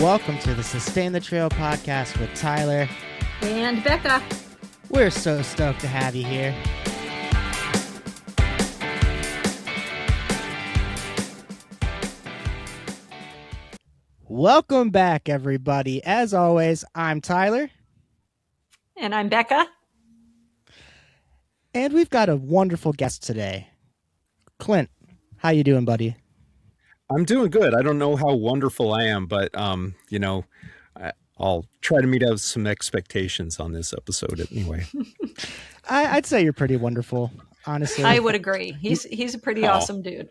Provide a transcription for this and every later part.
welcome to the Sustain the Trail podcast with Tyler and Becca. We're so stoked to have you here. Welcome back, everybody. As always, I'm Tyler. And I'm Becca. And we've got a wonderful guest today. Clint, how you doing, buddy? I'm doing good. I don't know how wonderful I am, but, I'll try to meet out some expectations on this episode anyway. I'd say you're pretty wonderful, honestly. I would agree. He's a pretty awesome dude.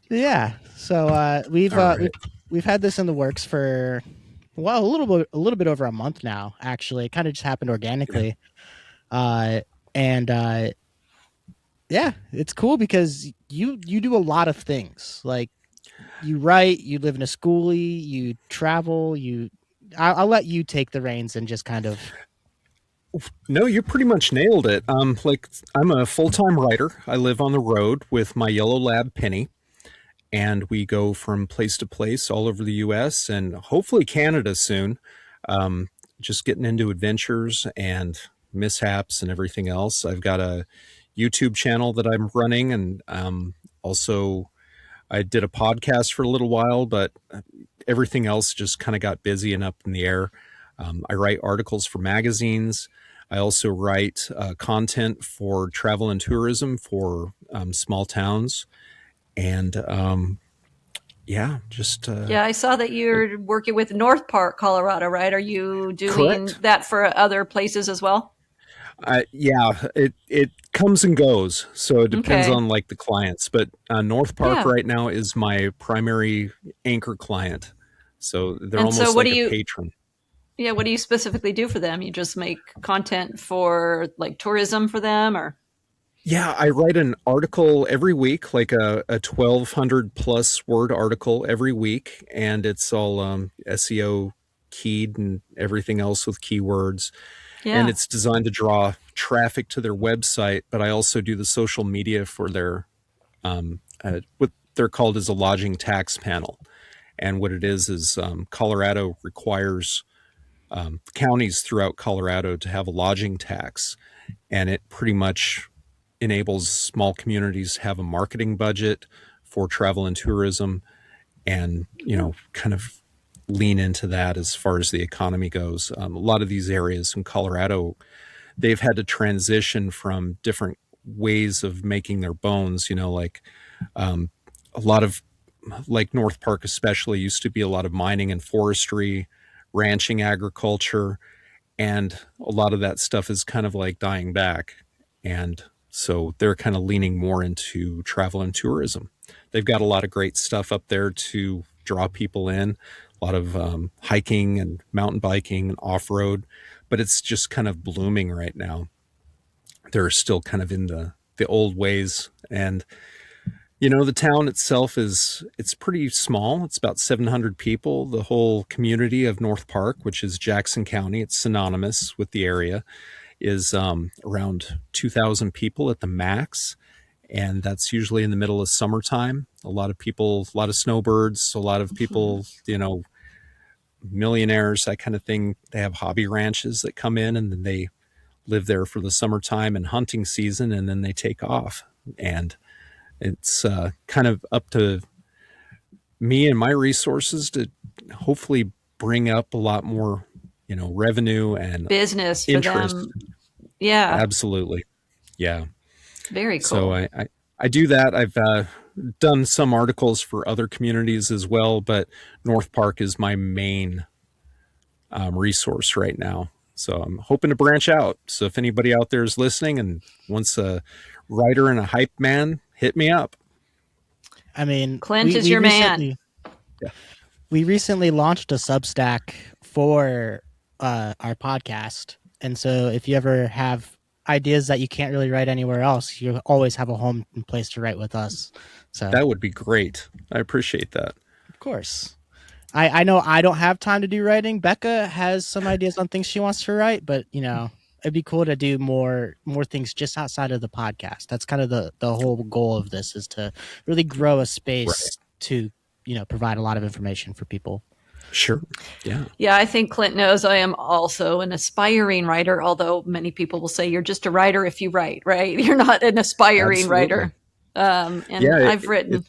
Yeah. So we've had this in the works for a little bit over a month now. Actually, it kind of just happened organically, yeah, it's cool because you do a lot of things. Like you write, you live in a schoolie, you travel. I'll let you take the reins and just kind of. No, you pretty much nailed it. I'm a full-time writer. I live on the road with my yellow lab Penny. And we go from place to place all over the U.S. and hopefully Canada soon. Just getting into adventures and mishaps and everything else. I've got a YouTube channel that I'm running, and also I did a podcast for a little while, but everything else just kind of got busy and up in the air. I write articles for magazines. I also write content for travel and tourism for small towns. And I saw that you're working with North Park, Colorado, right? Are you doing Correct. that for other places as well? It comes and goes, so it depends on like the clients. But North Park right now is my primary anchor client, so they're almost like a patron. Yeah, what do you specifically do for them? You just make content for like tourism for them, or? Yeah, I write an article every week, like a 1,200 plus word article every week, and it's all SEO keyed and everything else with keywords. Yeah. And it's designed to draw traffic to their website, but I also do the social media for their what they're called as a lodging tax panel. And what it is Colorado requires counties throughout Colorado to have a lodging tax, and it pretty much enables small communities to have a marketing budget for travel and tourism and, kind of lean into that as far as the economy goes. A lot of these areas in Colorado, they've had to transition from different ways of making their bones, like a lot of, like North Park especially, used to be a lot of mining and forestry, ranching, agriculture, and a lot of that stuff is kind of like dying back. And so they're kind of leaning more into travel and tourism. They've got a lot of great stuff up there to draw people in, a lot of hiking and mountain biking and off-road, but it's just kind of blooming right now. They're still kind of in the old ways. And, the town itself it's pretty small. It's about 700 people. The whole community of North Park, which is Jackson County, it's synonymous with the area, is around 2,000 people at the max. And that's usually in the middle of summertime. A lot of people, a lot of snowbirds, a lot of people, millionaires, that kind of thing. They have hobby ranches that come in and then they live there for the summertime and hunting season, and then they take off. And it's kind of up to me and my resources to hopefully bring up a lot more revenue and business interest for them. Yeah, absolutely. Yeah. Very cool. So I do that. I've done some articles for other communities as well, but North Park is my main resource right now. So I'm hoping to branch out. So if anybody out there is listening and wants a writer and a hype man, hit me up. I mean, Clint is your man. Yeah. We recently launched a Substack for our podcast. And so if you ever have ideas that you can't really write anywhere else, you always have a home place to write with us. So that would be great. I appreciate that. Of course. I know I don't have time to do writing. Becca has some ideas on things she wants to write, but it'd be cool to do more things just outside of the podcast. That's kind of the whole goal of this, is to really grow a space to provide a lot of information for people. Sure. Yeah. Yeah, I think Clint knows I am also an aspiring writer, although many people will say you're just a writer if you write, right? You're not an aspiring Absolutely. writer. And Yeah. I've written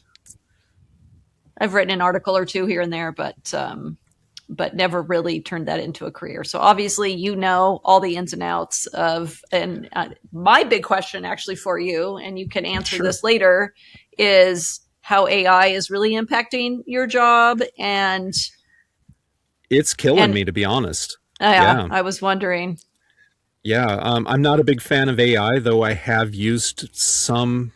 an article or two here and there, but never really turned that into a career. So obviously, all the ins and outs of, and my big question actually for you, and you can answer Sure. this later, is how AI is really impacting your job. And it's killing me, to be honest. Yeah. I was wondering. Yeah. I'm not a big fan of AI, though I have used some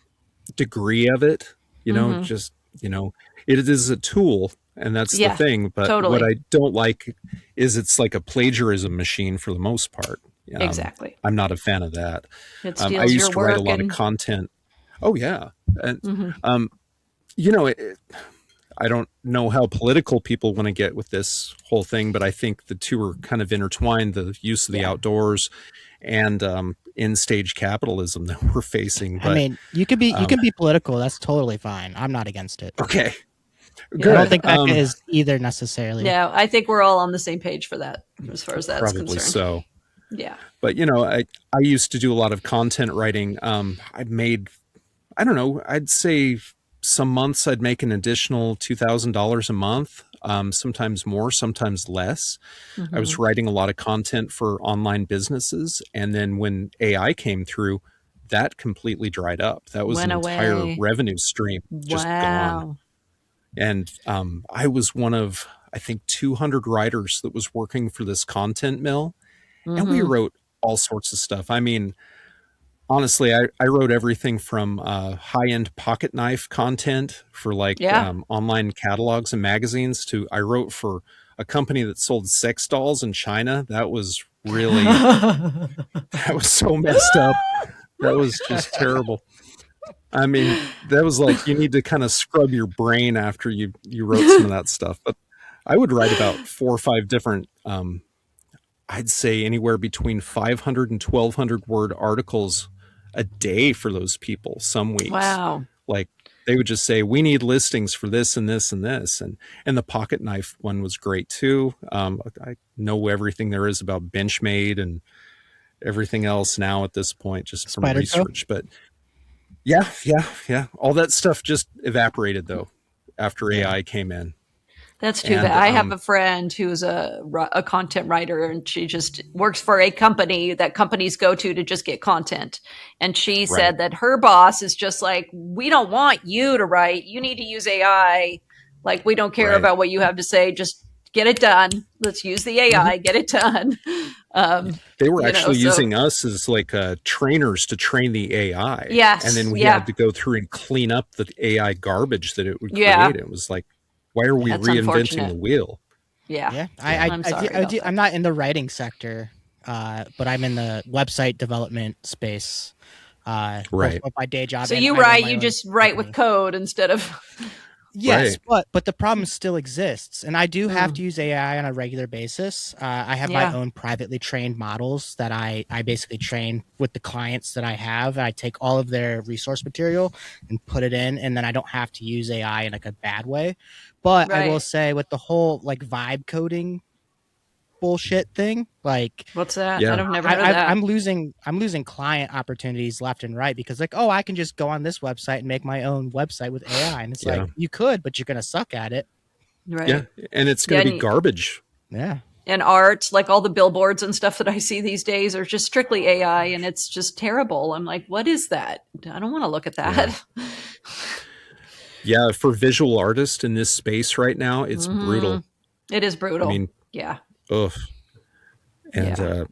degree of it, just, it is a tool, and that's the Yeah, thing. But what totally. I don't like is it's like a plagiarism machine for the most part. Exactly. I'm not a fan of that. It I steals your used to write a work lot of and content. Oh, yeah. And, mhm. I don't know how political people want to get with this whole thing, but I think the two are kind of intertwined, the use of the Yeah. outdoors and in-stage capitalism that we're facing. I But mean, you can be political. That's totally fine. I'm not against it. okay, Yeah. I don't good. think Becca is either necessarily. Yeah, I think we're all on the same page for that, as far as that's Probably concerned. so. Yeah. But I used to do a lot of content writing. I made, I don't know, I'd say some months I'd make an additional $2,000 a month. Sometimes more, sometimes less. I was Mhm. writing a lot of content for online businesses, and then when AI came through, that completely dried up. That was an Went entire away. revenue stream just gone. Wow. And I was one of, I think, 200 writers that was working for this content mill, and we Mhm. wrote all sorts of stuff. I mean, honestly, I wrote everything from high-end pocket knife content for like Yeah. online catalogs and magazines to I wrote for a company that sold sex dolls in China. That was really, that was so messed up. That was just terrible. I mean, that was like you need to kind of scrub your brain after you wrote some of that stuff. But I would write about 4 or 5 different I'd say anywhere between 500 and 1,200 word articles a day for those people some weeks. Wow. Like they would just say, we need listings for this and this and this. And the pocket knife one was great too. I know everything there is about Benchmade and everything else now at this point, just from Spider Co. research. But yeah. All that stuff just evaporated though after Yeah. AI came in. That's too And bad. I have a friend who's a content writer, and she just works for a company that companies go to just get content. And she right. said that her boss is just like, we don't want you to write. You need to use AI. Like, we don't care Right. about what you have to say. Just get it done. Let's use the AI, get it done. They were actually using us as like trainers to train the AI. Yes. And then we had to go through and clean up the AI garbage that it would create. It was like, why are we reinventing the wheel? Yeah. I'm not in the writing sector, but I'm in the website development space. Right. Both my day job. So you write, you just write with code instead of. Yes, but the problem still exists, and I do have to use AI on a regular basis. I have my own privately trained models that I basically train with the clients that I have. I take all of their resource material and put it in, and then I don't have to use AI in like a bad way. But I will say with the whole like vibe coding bullshit thing, like what's that? Yeah. I've never heard of that. I'm losing client opportunities left and right because like, oh, I can just go on this website and make my own website with AI, and it's like you could, but you're gonna suck at it. Right. Yeah, and it's gonna be garbage. Yeah. And art, like all the billboards and stuff that I see these days are just strictly AI, and it's just terrible. I'm like, what is that? I don't want to look at that. Yeah, for visual artists in this space right now, it's brutal. It is brutal. I mean, yeah. Ugh. And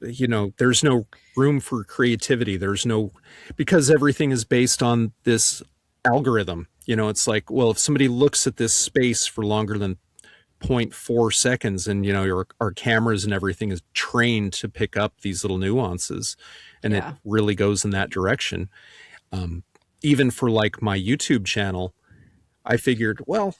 there's no room for creativity. There's no, because everything is based on this algorithm. It's like, well, if somebody looks at this space for longer than 0.4 seconds, and our cameras and everything is trained to pick up these little nuances, and it really goes in that direction. Even for like my YouTube channel, I figured, well,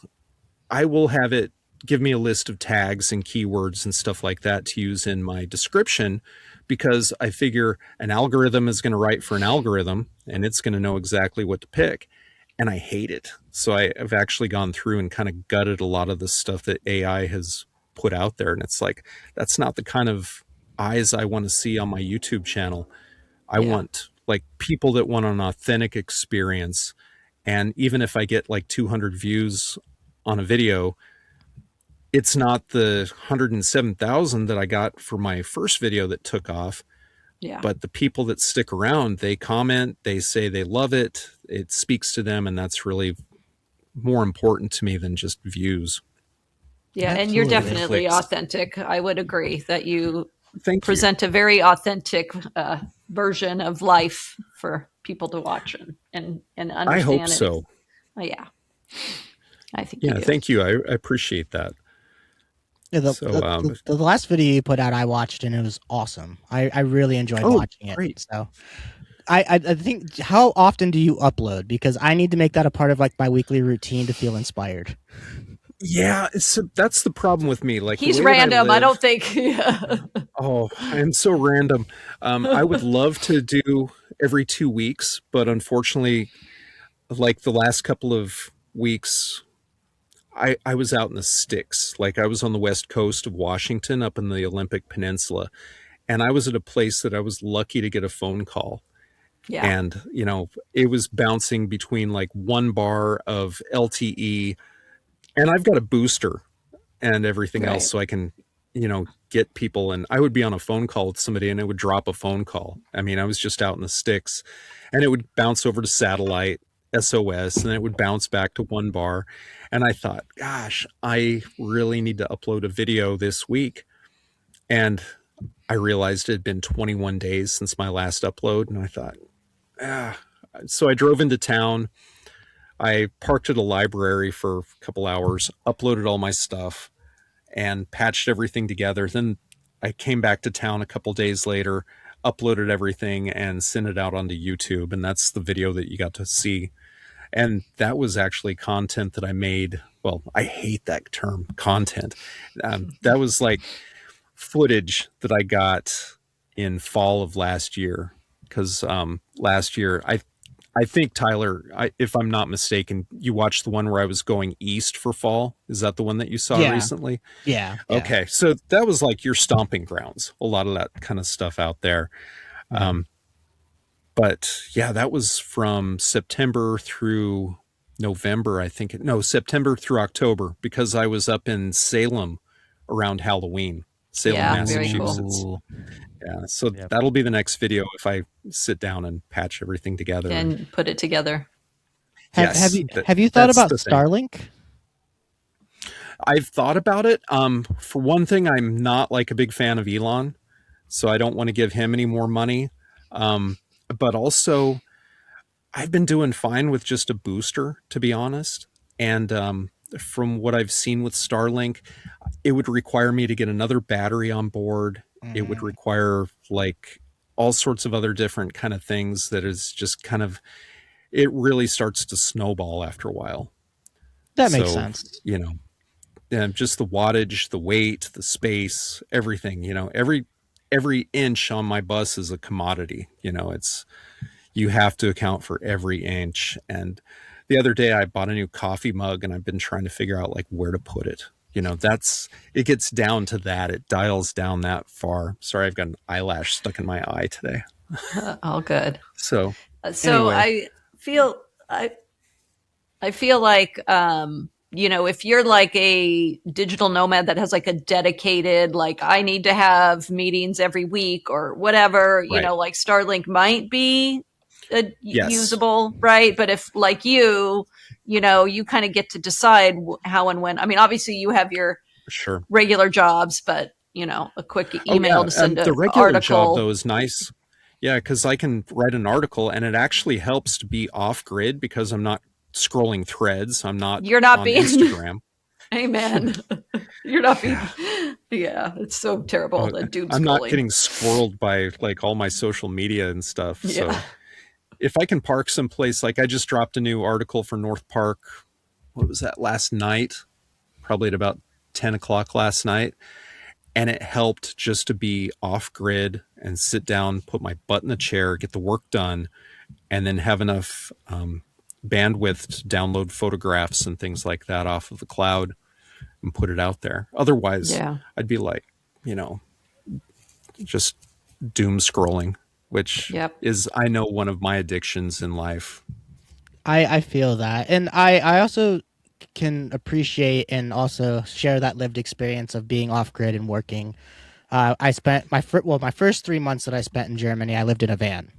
I will have it give me a list of tags and keywords and stuff like that to use in my description, because I figure an algorithm is going to write for an algorithm and it's going to know exactly what to pick. and I hate it. So I've actually gone through and kind of gutted a lot of the stuff that AI has put out there. And it's like, that's not the kind of eyes I want to see on my YouTube channel. I Yeah. want like people that want an authentic experience. And even if I get like 200 views on a video, it's not the 107,000 that I got for my first video that took off. Yeah. But the people that stick around, they comment, they say they love it, it speaks to them, and that's really more important to me than just views. Yeah. And you're Absolutely. And definitely clicks. authentic. I would agree that you Thank you. present a very authentic version of life for people to watch and I hope understand. And so. oh, yeah, I think you Yeah, do. thank you. I appreciate that. Yeah, So, the last video you put out, I watched and it was awesome. I really enjoyed oh, watching it. great. So I think, how often do you upload? Because I need to make that a part of like my weekly routine to feel inspired. Yeah, so that's the problem with me. Like the He's way that I random. I live, don't think. Yeah. oh, I'm so random. I would love to do every 2 weeks, but unfortunately, like the last couple of weeks, I was out in the sticks. Like I was on the west coast of Washington up in the Olympic Peninsula. And I was at a place that I was lucky to get a phone call. Yeah. And, it was bouncing between like 1 bar of LTE. And I've got a booster and everything else Right. so I can, get people. And I would be on a phone call with somebody and it would drop a phone call. I mean, I was just out in the sticks and it would bounce over to satellite SOS and then it would bounce back to 1 bar. And I thought, gosh, I really need to upload a video this week. And I realized it had been 21 days since my last upload. And I thought, ah. So I drove into town. I parked at a library for a couple hours, uploaded all my stuff, and patched everything together. Then I came back to town a couple days later, uploaded everything, and sent it out onto YouTube. And that's the video that you got to see. And that was actually content that I made. Well, I hate that term, content. That was like footage that I got in fall of last year. Because last year, I think, Tyler, if I'm not mistaken, you watched the one where I was going east for fall. Is that the one that you saw Yeah, recently? yeah. Okay, so that was like your stomping grounds. A lot of that kind of stuff out there. Mhm. But yeah, that was from September through November, I think. No, September through October, because I was up in Salem around Halloween, Salem, Yeah. Very cool. Massachusetts. Ooh, Yeah, so yep. that'll be the next video if I sit down and patch everything together. And And put it together. Have yes, you thought that's about the thing. Starlink? I've thought about it. For one thing, I'm not like a big fan of Elon, so I don't want to give him any more money. But also, I've been doing fine with just a booster, to be honest. And from what I've seen with Starlink, it would require me to get another battery on board. It would Mhm. require like all sorts of other different kind of things that is just kind of, it really starts to snowball after a while. That makes So, sense. just the wattage, the weight, the space, everything, every inch on my bus is a commodity. It's, you have to account for every inch. And the other day I bought a new coffee mug and I've been trying to figure out like where to put it. That's, it gets down to that. It dials down that far. Sorry, I've got an eyelash stuck in my eye today. All good. So So anyway, I I feel like if you're like a digital nomad that has like a dedicated, like I need to have meetings every week or whatever, right. like Starlink might be Yes, usable, right? But if like you kind of get to decide how and when. I mean, obviously you have your sure. regular jobs, but a quick Oh email yeah. to send The an regular job article. though is nice. Yeah, because I can write an article and it actually helps to be off grid because I'm not scrolling threads. I'm not You're not on being Instagram. Amen. You're not being, Yeah. yeah, it's so terrible. The doom I'm not scrolling. getting squirreled by like all my social media and stuff. Yeah. So if I can park someplace, like I just dropped a new article for North Park. What was that, last night? Probably at about 10 o'clock last night. And it helped just to be off grid and sit down, put my butt in the chair, get the work done, and then have enough bandwidth to download photographs and things like that off of the cloud and put it out there. Otherwise, Yeah. I'd be like, you know, just doom scrolling, which Yep. is, I know, one of my addictions in life. I feel that, and I also can appreciate and also share that lived experience of being off grid and working. I spent my first 3 months that I spent in Germany. I lived in a van,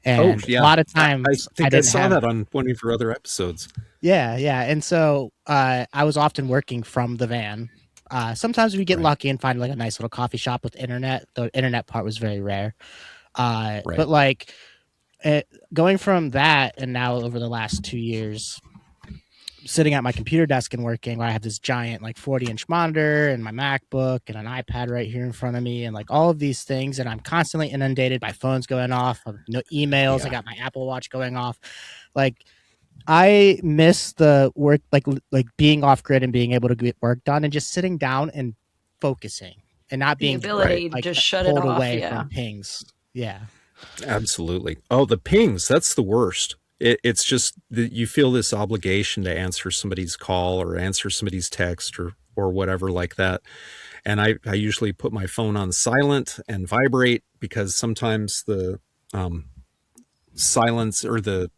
Oh, and a yeah. lot of I times I think I didn't saw have. that on one of your other episodes. Yeah, yeah, and so I was often working from the van. Sometimes we get Right, lucky and find like a nice little coffee shop with internet. The internet part was very rare, but right. like going from that and now over the last 2 years sitting at my computer desk and working, where I have this giant like 40-inch monitor and my MacBook and an iPad right here in front of me and like all of these things, and I'm constantly inundated by phones going off, no emails. I Yeah. got my Apple Watch going off. Like I miss the work, like being off grid and being able to get work done and just sitting down and focusing and not The being Right. ability to like just shut it pulled off. away Yeah. from pings. Yeah. Absolutely. Oh, the pings, that's the worst. It's just that you feel this obligation to answer somebody's call or answer somebody's text or whatever like that. And I usually put my phone on silent and vibrate because sometimes the um, silence or the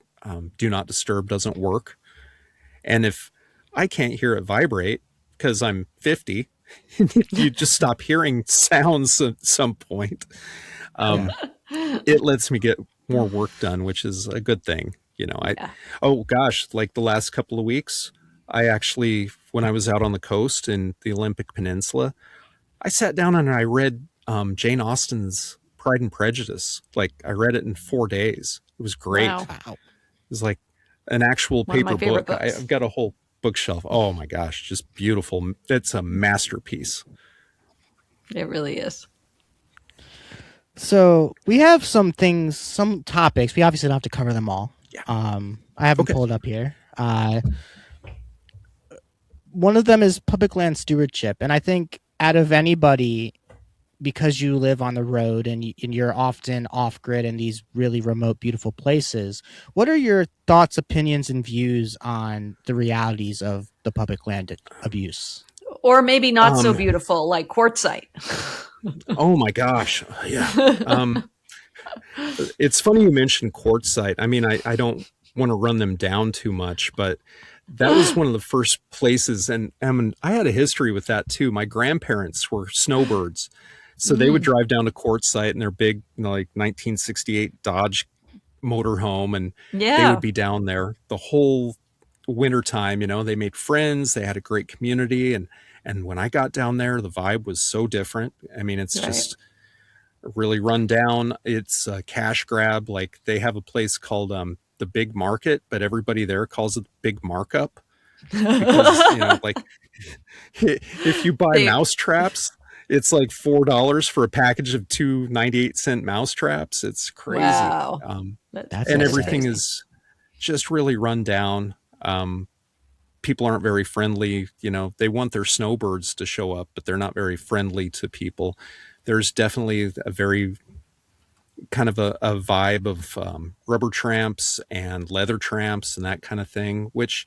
do not disturb doesn't work. And if I can't hear it vibrate because I'm 50, you just stop hearing sounds at some point. Yeah. Um, it lets me get more work done, which is a good thing. You know, Yeah. oh gosh, like the last couple of weeks, I actually, when I was out on the coast in the Olympic Peninsula, I sat down and I read Jane Austen's Pride and Prejudice. Like I read it in 4 days. It was great. Wow. It Wow. was like an actual One of my paper favorite book. books. I've got a whole bookshelf. Oh my gosh, just beautiful. It's a masterpiece. It really is. So we have some things, some topics. We obviously don't have to cover them all. Yeah. I have them Okay. pulled up here. One of them is public land stewardship, and I think out of anybody, because you live on the road and you're often off grid in these really remote, beautiful places, what are your thoughts, opinions, and views on the realities of the public land abuse? Or maybe not so Um, beautiful, like quartzite. oh my gosh. Yeah. It's funny you mentioned quartzite. I mean, I don't want to run them down too much, but that was one of the first places. And I mean, I had a history with that too. My grandparents were snowbirds. So they would Mm, drive down to quartzite in their big, like 1968 Dodge motorhome, and they would yeah. be down there the whole winter time. You know, they made friends, they had a great community. And when I got down there, the vibe was so different. I mean, it's Right. just really run down. It's a cash grab. Like they have a place called the Big Market, but everybody there calls it the Big Markup because you know, like if you buy they, mouse traps, it's like $4 for a package of two 98-cent mouse traps. It's crazy, wow. That's and That is everything insane. crazy. is just really run down. People aren't very friendly. You know, they want their snowbirds to show up, but they're not very friendly to people. There's definitely a very kind of a vibe of rubber tramps and leather tramps and that kind of thing, which,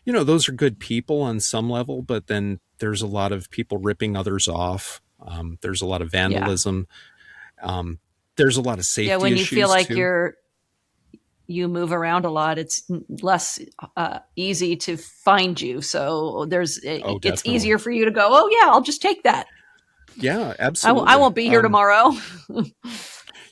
you know, those are good people on some level, but then there's a lot of people ripping others off. There's a lot of Yeah. vandalism. There's a lot of Yeah. safety When you feel issues like too. you move around a lot, it's less easy to find you. So Oh, it's definitely. easier for you to go, oh yeah, I'll just take that. Yeah, I absolutely. won't be here tomorrow.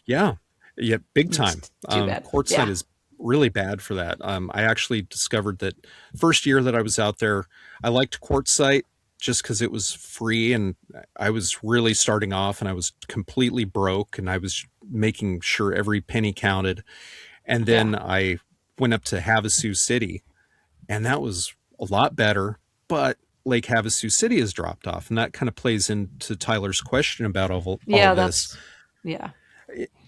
Yeah, yeah, big It's time. too bad. Quartzsite Yeah. is really bad for that. I actually discovered that first year that I was out there, I liked quartzsite just because it was free, and I was really starting off, and I was completely broke, and I was making sure every penny counted. And Yeah. then I went up to Havasu City, and that was a lot better. But Lake Havasu City has dropped off, and that kind of plays into Tyler's question about all Yeah. of this. Yeah.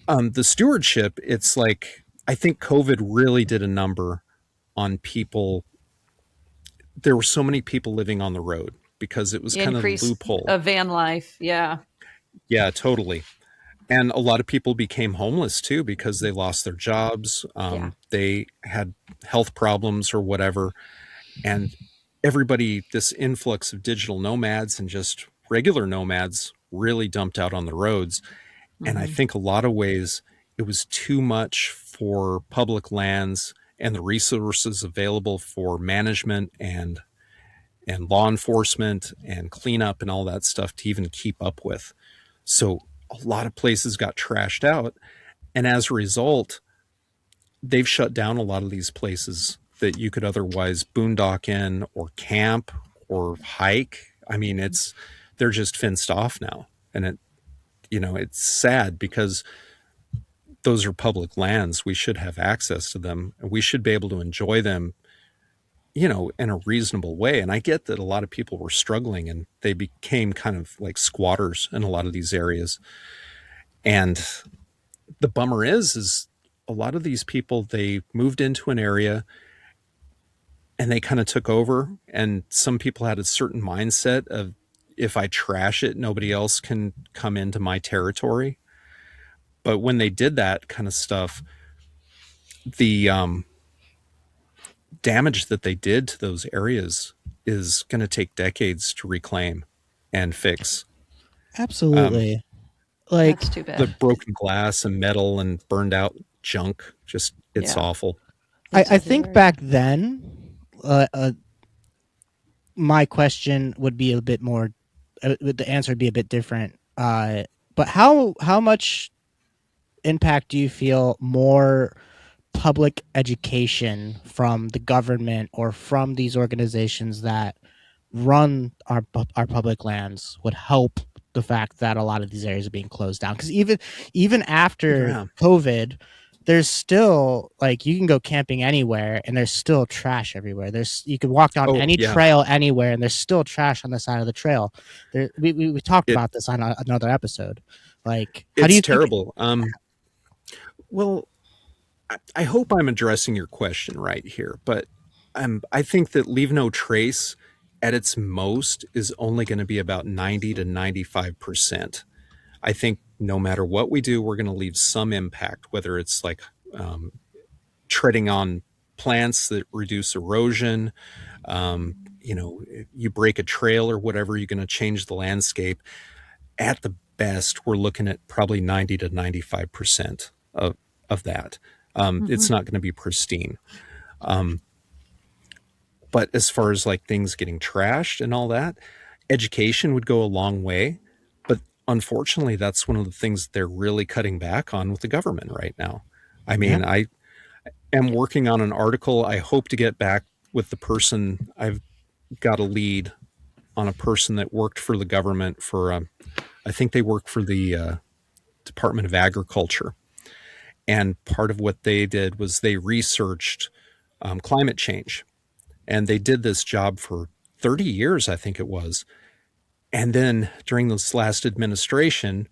The stewardship, it's like I think COVID really did a number on people. There were so many people living on the road because it was kind of the Increase loophole. of van life. Yeah. Yeah, totally. And a lot of people became homeless too because they lost their jobs. Yeah. They had health problems or whatever. And everybody, this influx of digital nomads and just regular nomads really dumped out on the roads. And I Hmm. think a lot of ways it was too much for public lands and the resources available for management and law enforcement and cleanup and all that stuff to even keep up with. So a lot of places got trashed out. And as a result, they've shut down a lot of these places that you could otherwise boondock in or camp or hike. I mean, they're just fenced off now. And it's sad because those are public lands. We should have access to them and we should be able to enjoy them, in a reasonable way. And I get that a lot of people were struggling and they became kind of like squatters in a lot of these areas. And the bummer is a lot of these people, they moved into an area and they kind of took over. And some people had a certain mindset of, if I trash it, nobody else can come into my territory. But when they did that kind of stuff, the damage that they did to those areas is going to take decades to reclaim and fix. Um, Absolutely. That's Like, too the bad. broken glass and metal and burned out junk, just it's Yeah. awful. It's I think everywhere. back then, my question would be a bit more, the answer would be a bit different. But how much impact do you feel more public education from the government or from these organizations that run our public lands would help the fact that a lot of these areas are being closed down? Because even after Yeah. COVID, there's still, like, you can go camping anywhere and there's still trash everywhere. You could walk down Oh, any yeah. trail anywhere and there's still trash on the side of the trail. We talked It about this on another episode. Like, how do it's you think? terrible. Well, I hope I'm addressing your question right here, but I think that leave no trace at its most is only going to be about 90 to 95%. I think no matter what we do, we're going to leave some impact, whether it's like um, treading on plants that reduce erosion. You break a trail or whatever, you're going to change the landscape. At the best, we're looking at probably 90 to 95% of that. It's Hmm. not going to be pristine. Um, but as far as like things getting trashed and all that, education would go a long way. But unfortunately, that's one of the things they're really cutting back on with the government right now. I Yeah. mean, I am working on an article. I hope to get back with the person. I've got a lead on a person that worked for the government for, I think they work for the Department of Agriculture. And part of what they did was they researched climate change. And they did this job for 30 years, I think it was. And then during this last administration,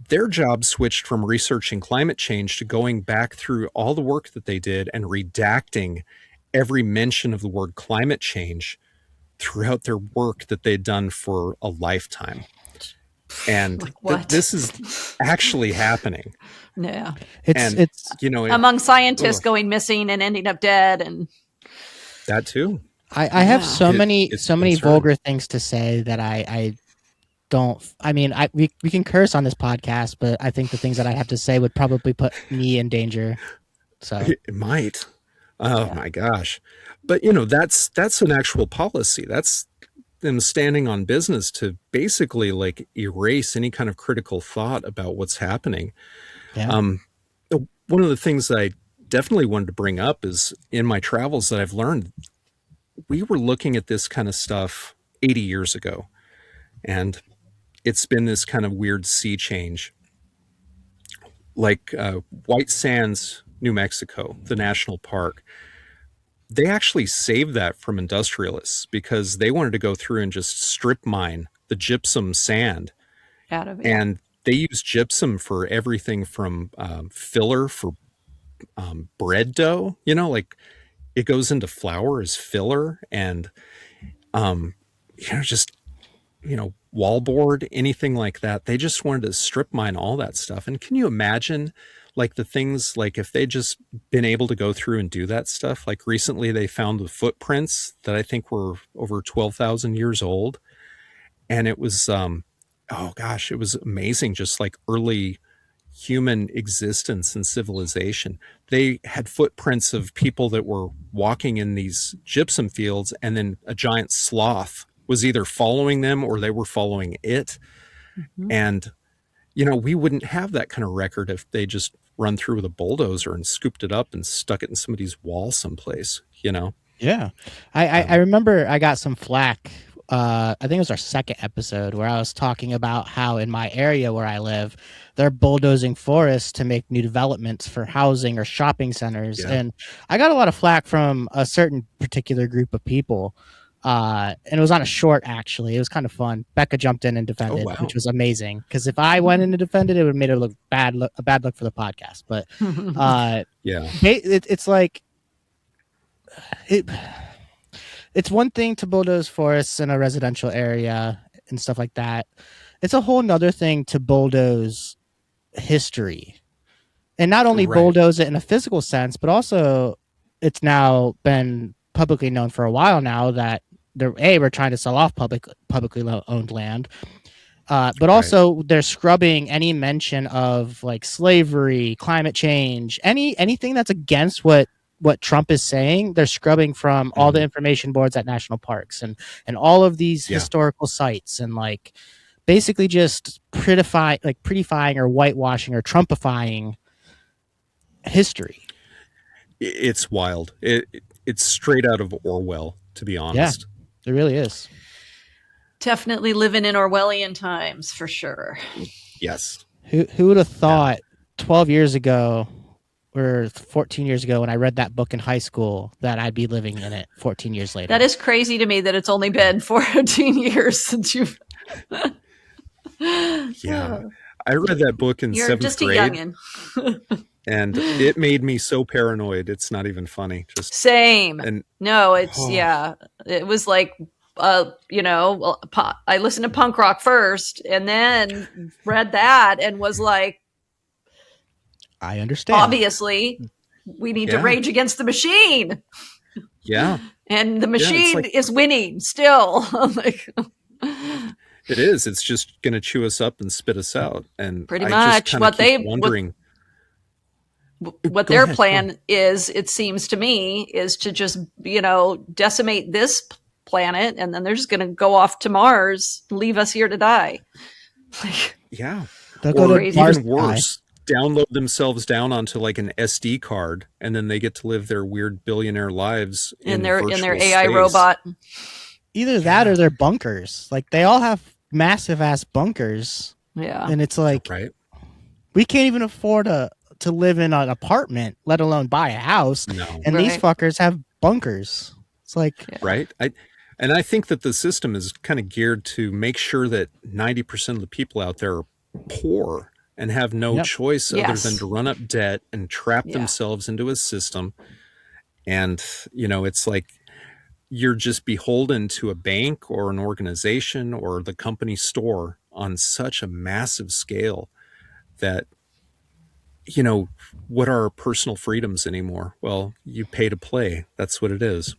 their job switched from researching climate change to going back through all the work that they did and redacting every mention of the word climate change throughout their work that they'd done for a lifetime. And Like what? this is actually happening. Yeah. It's And, it's you know, Among scientists ugh, going missing and ending up dead, and that too. I have yeah. It's a so many concern. vulgar things to say that I don't. I mean, we can curse on this podcast, but I think the things that I have to say would probably put me in danger. So It might. Oh Yeah. my gosh. But that's an actual policy. That's them standing on business to basically like erase any kind of critical thought about what's happening. yeah, Um, one of the things that I definitely wanted to bring up is in my travels that I've learned, we were looking at this kind of stuff 80 years ago, and it's been this kind of weird sea change. Like White Sands, New Mexico, the national park, they actually saved that from industrialists because they wanted to go through and just strip mine the gypsum sand. Out of yeah. And they use gypsum for everything from filler for bread dough, like it goes into flour as filler. And, just wallboard, anything like that. They just wanted to strip mine all that stuff. And can you imagine like the things like if they just been able to go through and do that stuff? Like recently they found the footprints that I think were over 12,000 years old. And it was, oh gosh, it was amazing. Just like early human existence and civilization. They had footprints of people that were walking in these gypsum fields, and then a giant sloth was either following them or they were following it. Mhm. And, we wouldn't have that kind of record if they just run through with a bulldozer and scooped it up and stuck it in somebody's wall someplace. Yeah. I Um, remember I got some flack. I think it was our second episode where I was talking about how in my area where I live, they're bulldozing forests to make new developments for housing or shopping centers. yeah. And I got a lot of flack from a certain particular group of people. And it was on a short, actually. It was kind of fun. Becca jumped in and Oh, defended, which wow. was amazing. Because if I went in and defended, it would have made it look bad, a bad look for the podcast. But Yeah. it's like, it, it's one thing to bulldoze forests in a residential area and stuff like that. It's a whole nother thing to bulldoze history, and not only Right. bulldoze it in a physical sense, but also it's now been publicly known for a while now that we're trying to sell off publicly owned land, but Right. also they're scrubbing any mention of like slavery, climate change, anything that's against what Trump is saying. They're scrubbing from all the Hmm. information boards at national parks and all of these Yeah. historical sites, and like basically just prettifying or whitewashing or Trumpifying history. It's wild. It's straight out of Orwell, to be Yeah, honest. it really is. Definitely living in Orwellian times for sure. Yes. Who would have Yeah. thought 12 years ago or 14 years ago when I read that book in high school that I'd be living in it 14 years later? That is crazy to me that it's only been 14 years since you've. Yeah. I read that book in You're seventh just a grade, youngin'. and it made me so paranoid. It's not even funny. Just, Same. and, No, it's oh, yeah. It was like I listened to punk rock first and then read that and was like, I understand. obviously, we need to yeah. rage against the machine. Yeah. And the Yeah. It's machine like, is winning still. Like, it is. It's just going to chew us up and spit us out. And pretty I just much kind of what keep they wondering. what Go their ahead. Go ahead. plan is, it seems to me, is to just decimate this planet, and then they're just going to go off to Mars, leave us here to die. Like, Yeah. They'll go to Or crazy. Mars even to die. worse, download themselves down onto like an SD card, and then they get to live their weird billionaire lives in in their virtual AI space. robot. Either that Yeah. or they're bunkers. Like they all have massive ass bunkers, Yeah. and it's like Right. we can't even afford to live in an apartment, let alone buy a house. No. And these Right. fuckers have bunkers. It's like, Yeah. Right. I think that the system is kind of geared to make sure that 90% of the people out there are poor and have no yep, choice other than Yes. to run up debt and trap Yeah. themselves into a system. And, it's like you're just beholden to a bank or an organization or the company store on such a massive scale that, what are our personal freedoms anymore? Well, you pay to play. That's what it is.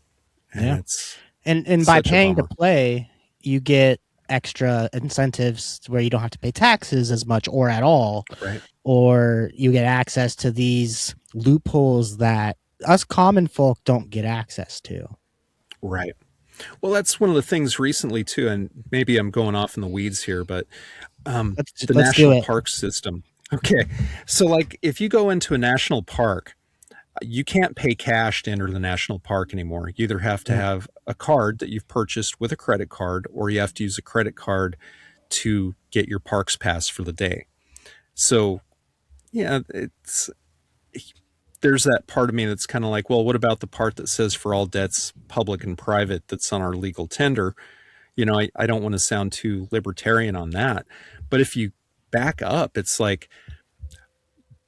And yeah. it's And by such a paying to bummer. play, you get extra incentives where you don't have to pay taxes as much or at all, Right. or you get access to these loopholes that us common folk don't get access to. Right. Well, that's one of the things recently too, and maybe I'm going off in the weeds here, but the Let's do national it. park system. Okay. So like if you go into a national park, you can't pay cash to enter the national park anymore. You either have to Yeah. have a card that you've purchased with a credit card, or you have to use a credit card to get your parks pass for the day. So yeah, there's that part of me that's kind of like, well, what about the part that says for all debts, public and private, that's on our legal tender? I don't want to sound too libertarian on that. But if you back up, it's like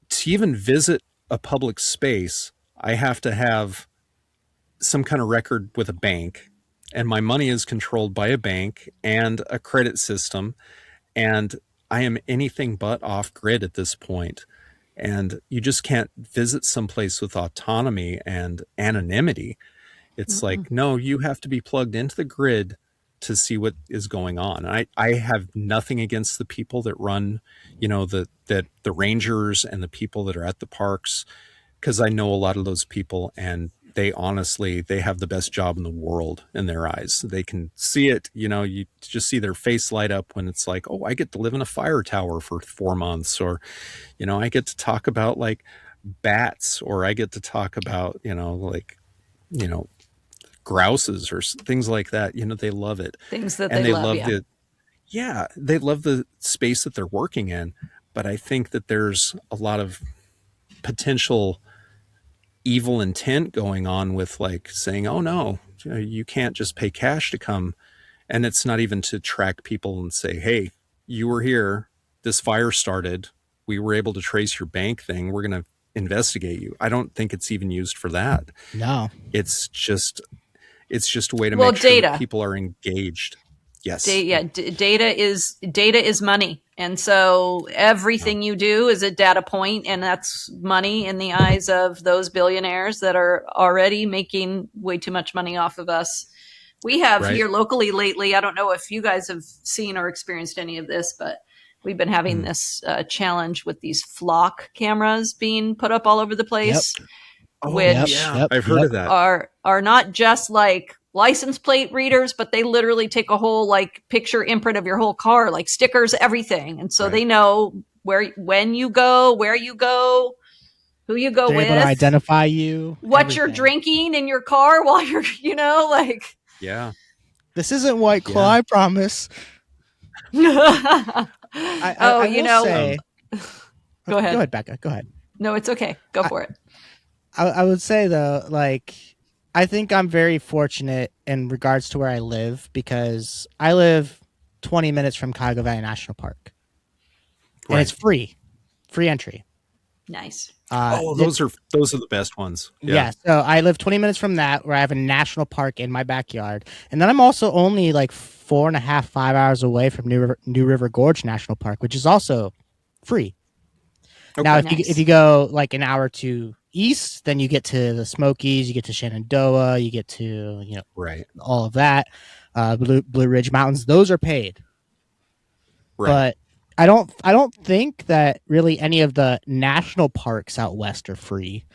to even visit a public space, I have to have some kind of record with a bank. and my money is controlled by a bank and a credit system, and I am anything but off grid at this point. And you just can't visit someplace with autonomy and anonymity. It's Mm-mm. like, no, you have to be plugged into the grid to see what is going on. I have nothing against the people that run, the rangers and the people that are at the parks, because I know a lot of those people, and they honestly, they have the best job in the world in their eyes. They can see it, you just see their face light up when it's like, oh, I get to live in a fire tower for 4 months, or, I get to talk about like bats, or I get to talk about, like, you know, grouses or things like that. They love it. Things that And they they love, love yeah. they love the space that they're working in. But I think that there's a lot of potential evil intent going on with like saying, oh no, you can't just pay cash to come. And it's not even to track people and say, hey, you were here, this fire started, we were able to trace your bank thing, we're going to investigate you. I don't think it's even used for that. No. It's just it's just a way to Well, make sure that data. people are engaged. Yes. Data is money, and so Yeah. everything you do is a data point, and that's money in the eyes of those billionaires that are already making way too much money off of us. We have Right. here locally lately, I don't know if you guys have seen or experienced any of this, but we've been having Mm. this challenge with these flock cameras being put up all over the Yep. place, Oh Yep. which yeah, Yep. I've heard Yep. of that. are not just like license plate readers, but they literally take a whole like picture imprint of your whole car, like stickers, everything. And so Right. they know when you go, where you go, who you go They're able to with, identify you, what you're everything. drinking in your car while you're, like. Yeah. This isn't White Claw, Yeah. I promise. Oh, I will say, go go ahead. ahead, Becca. Go ahead. No, it's okay. Go I, for it. I would say though, like, I think I'm very fortunate in regards to where I live because I live 20 minutes from Cuyahoga Valley National Park, and it's Right. free entry. Nice. Oh, The, those are the best ones. Yeah. yeah, so I live 20 minutes from that, where I have a national park in my backyard, and then I'm also only like 4.5, 5 hours away from New River Gorge National Park, which is also free. Now, Okay. if you Nice. go like an hour to east, then you get to the Smokies, you get to Shenandoah, you get to Right. all of that, Blue Ridge Mountains. Those are paid, Right. but I don't think that really any of the national parks out west are free.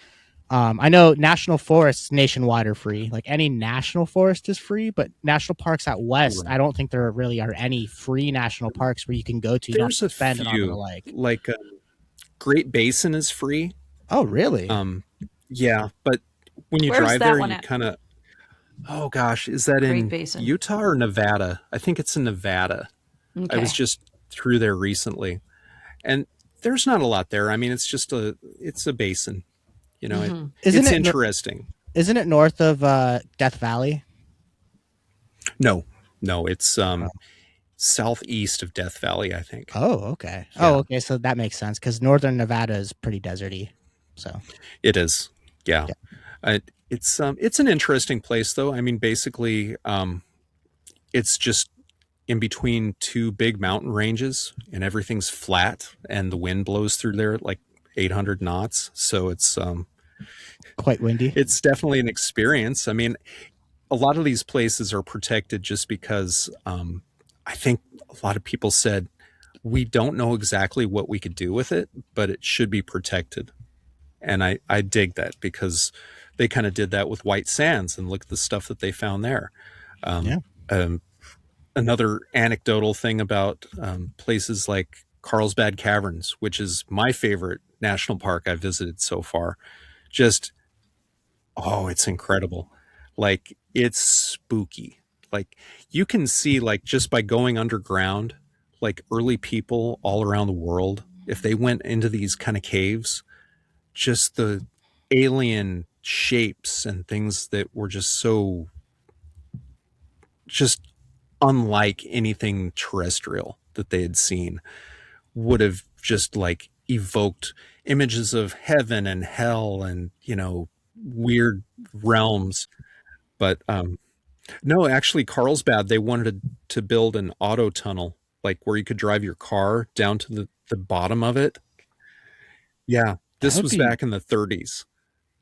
I know national forests nationwide are free. Like any national forest is free, but national parks out west, I Right. don't think there really are any free national parks where you can go to. You don't have There's to a spend an arm and a few, leg. like Great Basin is free. Oh, really? Um, yeah, but when you Where's drive that there, one you at? kind of, oh gosh, is that Great in Basin. Utah or Nevada? I think it's in Nevada. I was Okay. just through there recently, and there's not a lot there. I mean, it's a basin. Mm-hmm. Isn't It's it interesting. isn't it north of Death Valley? No, no, it's southeast of Death Valley, I think. Oh, okay. Oh, Yeah, okay. So that makes sense because northern Nevada is pretty deserty. So it is. Yeah, yeah, it's an interesting place though. I mean, basically, it's just in between two big mountain ranges, and everything's flat, and the wind blows through there at like 800 knots. So quite windy. it's definitely an experience. I mean, a lot of these places are protected just because I think a lot of people said we don't know exactly what we could do with it, but it should be protected. And I dig that because they kind of did that with White Sands, and look at the stuff that they found there. Um, Yeah. um, Another anecdotal thing about places like Carlsbad Caverns, which is my favorite national park I've visited so far. Just, oh, it's incredible. Like, it's spooky. Like, you can see, like, just by going underground, like, early people all around the world, if they went into these kind of caves, just the alien shapes and things that were just unlike anything terrestrial that they had seen, would have just like evoked images of heaven and hell and weird realms. But No, actually, Carlsbad, they wanted to build an auto tunnel, like where you could drive your car down to the bottom of it. Yeah, That this would was be back in the 30s.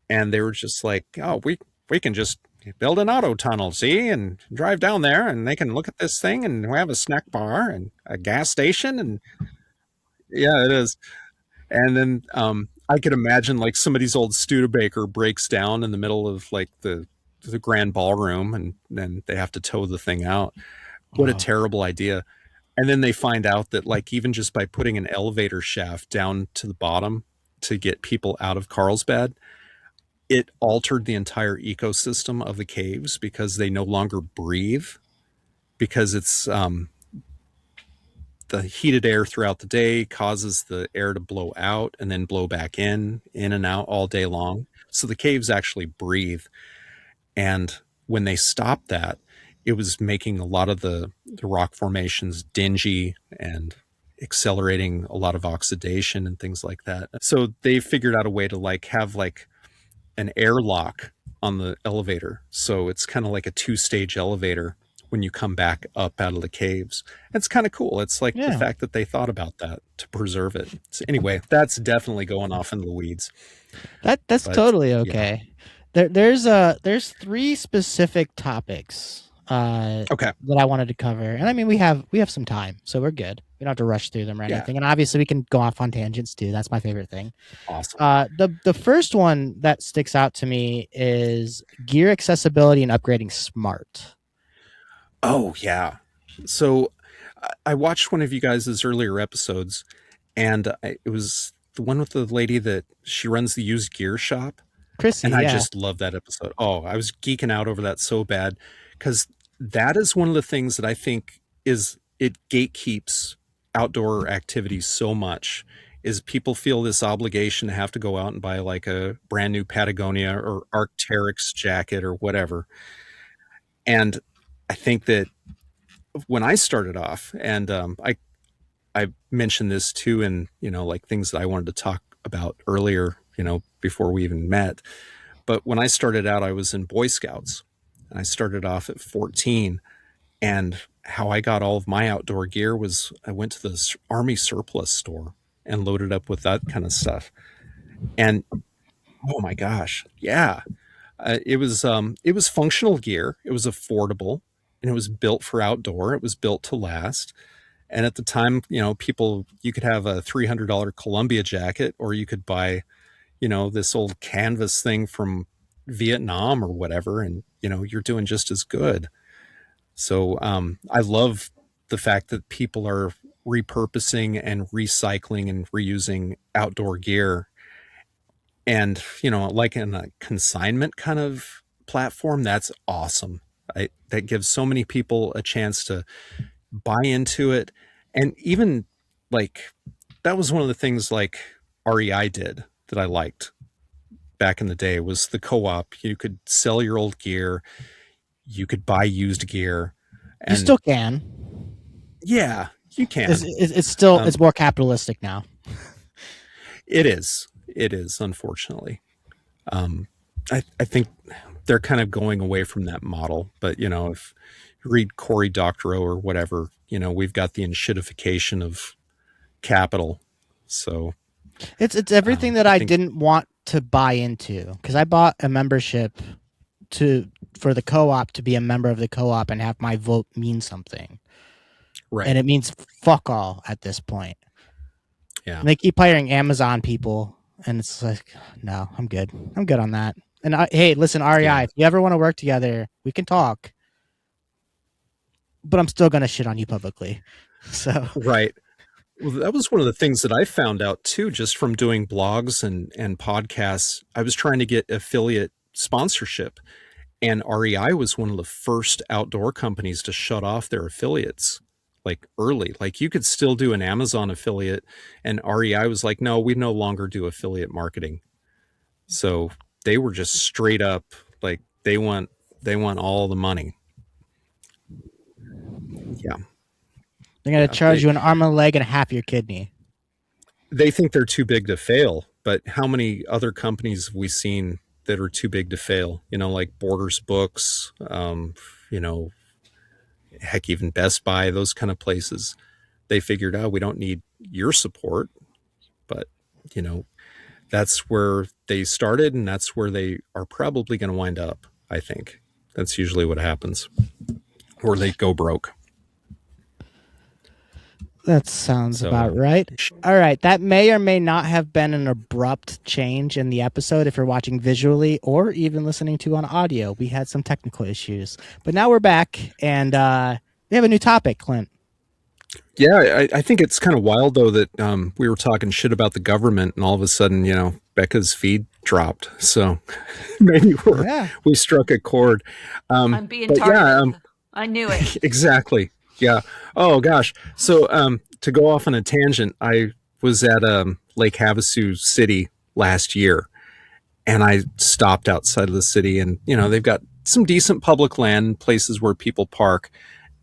And they were just like, oh, we can just build an auto tunnel, see, and drive down there, and they can look at this thing, and we have a snack bar and a gas station, and yeah, it is. And then I could imagine like somebody's old Studebaker breaks down in the middle of like the grand ballroom, and then they have to tow the thing out. What a oh, terrible idea. And then they find out that like even just by putting an elevator shaft down to the bottom to get people out of Carlsbad, it altered the entire ecosystem of the caves because they no longer breathe, because it's the heated air throughout the day causes the air to blow out and then blow back in and out all day long. So the caves actually breathe. And when they stopped that, it was making a lot of the rock formations dingy and accelerating a lot of oxidation and things like that. So they figured out a way to like have like an airlock on the elevator. So it's kind of like a two-stage elevator when you come back up out of the caves. It's kind of cool. It's like the yeah. fact that they thought about that to preserve it. So anyway, that's definitely going off in the weeds. That's But totally yeah. okay. There's three specific topics Okay. that I wanted to cover, and I mean we have some time, so we're good. We don't have to rush through them or Yeah. anything. And obviously we can go off on tangents too. That's my favorite thing. Awesome. The first one that sticks out to me is gear accessibility and upgrading smart. Oh yeah. So I watched one of you guys' earlier episodes, and it was the one with the lady that she runs the used gear shop. Chrissy, And I yeah, just love that episode. Oh, I was geeking out over that so bad because that is one of the things that I think is it gatekeeps outdoor activities so much is people feel this obligation to have to go out and buy like a brand new Patagonia or Arc'teryx jacket or whatever. And I think that when I started off, and I mentioned this too in like things that I wanted to talk about earlier, before we even met. But when I started out, I was in Boy Scouts. I started off at 14. And how I got all of my outdoor gear was I went to the Army surplus store and loaded up with that kind of stuff. And oh my gosh, yeah, it was functional gear. It was affordable, and it was built for outdoor. It was built to last. And at the time, people, you could have a $300 Columbia jacket, or you could buy this old canvas thing from Vietnam or whatever, and you're doing just as good. So I love the fact that people are repurposing and recycling and reusing outdoor gear, and like in a consignment kind of platform. That's awesome. That gives so many people a chance to buy into it, and even like that was one of the things like REI did that I liked back in the day was the co-op. You could sell your old gear, you could buy used gear, you and still can. yeah, you It's, can. it's still Um, it's more capitalistic now. it is. It is, unfortunately. Um, I think they're kind of going away from that model. But, if you read Cory Doctorow or whatever, we've got the enshittification of capital. So It's everything that I I think, didn't want to buy into because I bought a membership to for the co-op to be a member of the co-op and have my vote mean something, right. and it means fuck all at this point. Yeah. And they keep hiring Amazon people, and it's like, no, I'm good. I'm good on that. And hey, listen, REI, Yeah. if you ever want to work together, we can talk. But I'm still gonna shit on you publicly. So Right. Well, that was one of the things that I found out too, just from doing blogs and podcasts. I was trying to get affiliate sponsorship, and REI was one of the first outdoor companies to shut off their affiliates like early. Like you could still do an Amazon affiliate, and REI was like, no, we no longer do affiliate marketing. So they were just straight up like they want all the money. Yeah. they're gonna Yeah. charge They you an arm and a leg and half your kidney. they think they're too big to fail, but how many other companies have we seen that are too big to fail, like Borders Books, you know, heck, even Best Buy, those kind of places. They figured out we don't need your support, but, you know, that's where they started and that's where they are probably going to wind up, I think. That's usually what happens, or they go broke. That sounds So, about right. All right. That may or may not have been an abrupt change in the episode if you're watching visually or even listening to on audio. We had some technical issues. But now we're back and we have a new topic, Clint. yeah, I think it's kind of wild, though, that we were talking shit about the government and all of a sudden, Becca's feed dropped. So maybe Yeah. we struck a chord. I'm being But targeted. I knew it. exactly. Yeah. Oh gosh. So to go off on a tangent, I was at Lake Havasu City last year, and I stopped outside of the city, and they've got some decent public land, places where people park,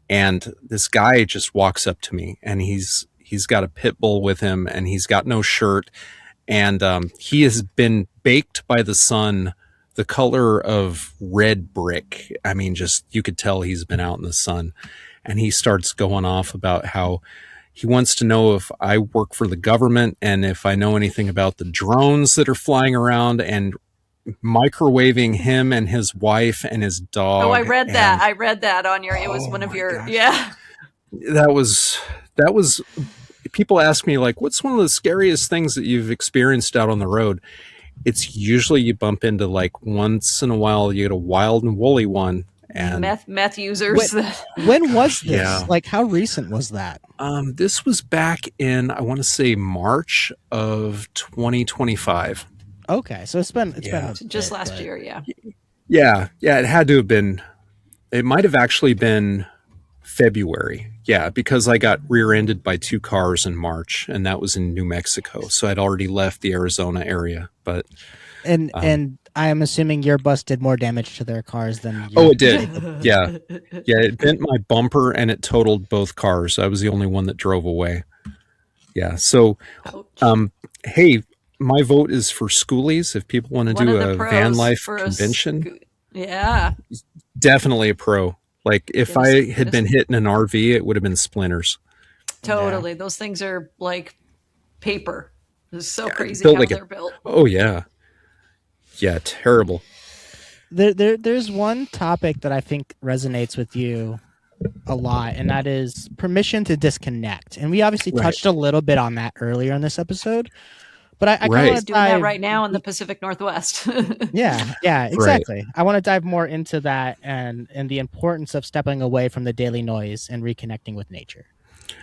and this guy just walks up to me, and he's got a pit bull with him, and he's got no shirt, and he has been baked by the sun, the color of red brick. I mean, just you could tell he's been out in the sun. And he starts going off about how he wants to know if I work for the government and if I know anything about the drones that are flying around and microwaving him and his wife and his dog. Oh, I read and, that. I read that on your. It was Oh one of my your. gosh. Yeah. That was people ask me, like, what's one of the scariest things that you've experienced out on the road? It's usually you bump into, like, once in a while you get a wild and woolly one. And Meth users. When was this? Yeah. Like, how recent was that? This was back in, I want to say, March of 2025. Okay, so it's been Yeah. a Just bit, last but- year. Yeah. Yeah, it had to have been. It might have actually been February. Yeah, because I got rear-ended by two cars in March, and that was in New Mexico. So I'd already left the Arizona area. But And I am assuming your bus did more damage to their cars than oh, it did. Yeah, it bent my bumper and it totaled both cars. I was the only one that drove away. Yeah. So, Ouch. hey, my vote is for schoolies. If people want to One do of the a pros van life for a convention, yeah. definitely a pro. Like if Get us- I get had us- been hit in an RV, it would have been splinters. Totally. Those things are like paper. It's so crazy built how like they're built. Oh yeah, yeah, terrible. There's one topic that I think resonates with you a lot, and that is permission to disconnect. And we obviously Right. touched a little bit on that earlier in this episode, but I kind Right. of He's doing that right now in the Pacific Northwest. Yeah, exactly. I want to dive more into that and the importance of stepping away from the daily noise and reconnecting with nature.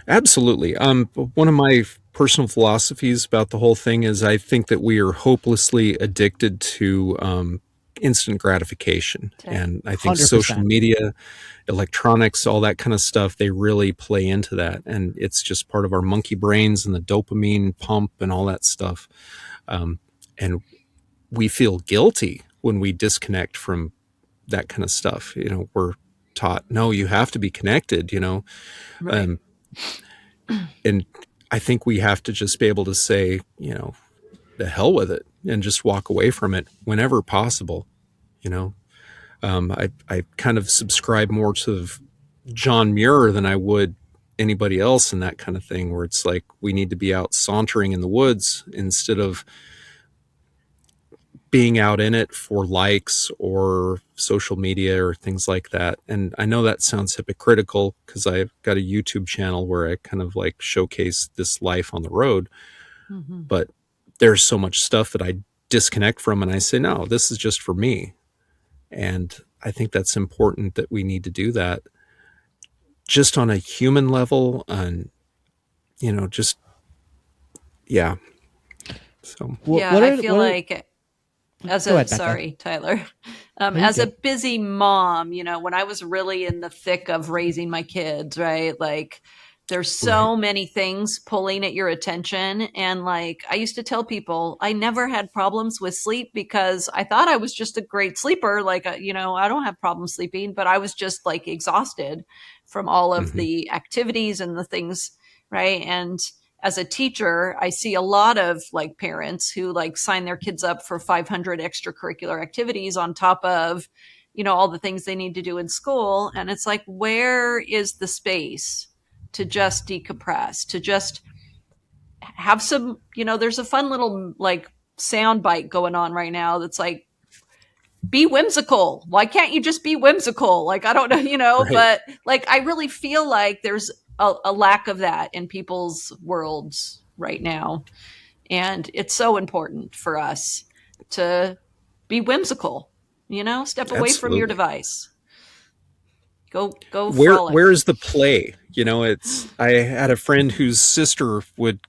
Absolutely. One of my personal philosophies about the whole thing is I think that we are hopelessly addicted to instant gratification. Okay. And I think 100%. social media, electronics, all that kind of stuff, they really play into that. And it's just part of our monkey brains and the dopamine pump and all that stuff. And we feel guilty when we disconnect from that kind of stuff. We're taught, no, you have to be connected, Right. And I think we have to just be able to say, the hell with it and just walk away from it whenever possible. I kind of subscribe more to John Muir than I would anybody else in that kind of thing, where it's like we need to be out sauntering in the woods instead of being out in it for likes or social media or things like that. And I know that sounds hypocritical because I've got a YouTube channel where I kind of like showcase this life on the road, but there's so much stuff that I disconnect from and I say, no, this is just for me. And I think that's important that we need to do that just on a human level and, just, yeah. So, Yeah, I feel like as Go a ahead, Becca. sorry, Tyler. you're As a good. busy mom, when I was really in the thick of raising my kids, right? Like there's so many things pulling at your attention. And like I used to tell people, I never had problems with sleep because I thought I was just a great sleeper. Like, I don't have problems sleeping, but I was just like exhausted from all of the activities and the things, right? And as a teacher, I see a lot of like parents who like sign their kids up for 500 extracurricular activities on top of, all the things they need to do in school. And it's like, where is the space to just decompress, to just have some, there's a fun little like sound bite going on right now that's like, be whimsical. Why can't you just be whimsical? Like, I don't know, Right. but like, I really feel like there's a lack of that in people's worlds right now. And it's so important for us to be whimsical, step away from your Absolutely. device. Go Where frolic. is the play? It's I had a friend whose sister would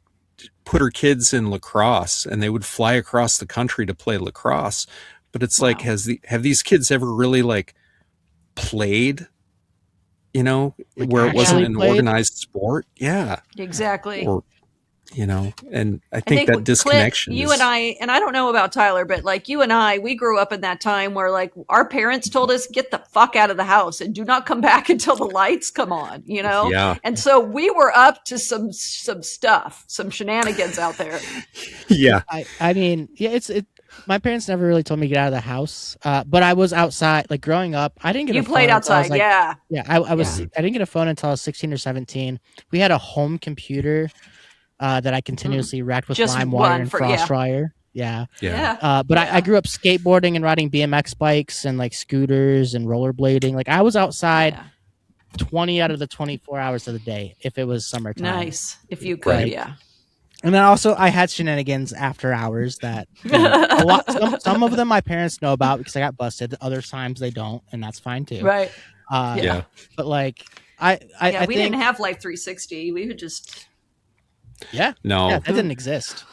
put her kids in lacrosse and they would fly across the country to play lacrosse. But it's like, Wow. have these kids ever really like played, Like where it wasn't actually Yeah, an played. organized sport? Yeah. exactly. Or, and I I think think that Clint, disconnection you and is, I don't know about Tyler, but like you and I, we grew up in that time where like our parents told us, get the fuck out of the house and do not come back until the lights come on. yeah. And so we were up to some stuff, some shenanigans out there. Yeah. I mean, yeah, it. My parents never really told me to get out of the house, but I was outside. Like growing up, I didn't get a You played phone until I was outside, like, yeah. yeah, I was. Yeah. Mhm. I didn't get a phone until I was 16 or 17. We had a home computer that I Mm. continuously wrecked with Just LimeWire one and for yeah. Crossfire. Yeah, Yeah. Yeah. but I Yeah. grew up skateboarding and riding BMX bikes and like scooters and rollerblading. Like I was outside Yeah. 20 out of the 24 hours of the day if it was summertime. Nice. If you could, Right. Like, yeah. and then also I had shenanigans after hours that a lot. Some of them my parents know about because I got busted. Other times they don't, and that's fine too. Right. Uh, Yeah. Yeah. but like I Yeah. I We didn't think have Life 360. We would just yeah, No. that didn't exist.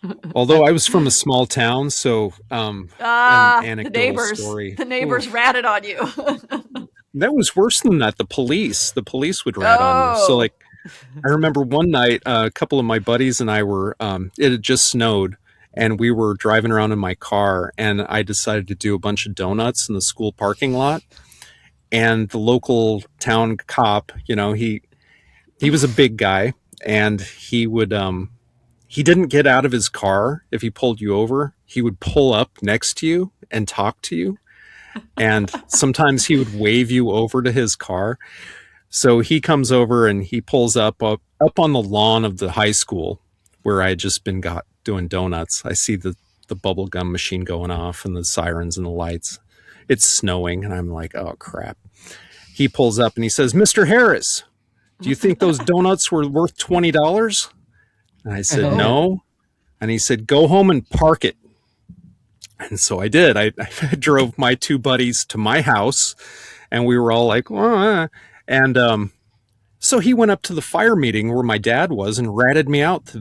I, Although I was from a small town, so an the anecdotal neighbors. story. The neighbors Oof. ratted on you. That was worse than that. The police would rat on you. So Oh. like, I remember one night, a couple of my buddies and I were, it had just snowed and we were driving around in my car and I decided to do a bunch of donuts in the school parking lot. And the local town cop, he was a big guy and he didn't get out of his car if he pulled you over. He would pull up next to you and talk to you. And sometimes he would wave you over to his car. So he comes over and he pulls up on the lawn of the high school where I had just been got doing donuts. I see the bubble gum machine going off and the sirens and the lights. It's snowing and I'm like, oh crap. He pulls up and he says, "Mr. Harris, do you think those donuts were worth $20?" And I said, Oh. "No." And he said, "Go home and park it." And so I did. I drove my two buddies to my house and we were all like, "Oh." And so he went up to the fire meeting where my dad was and ratted me out.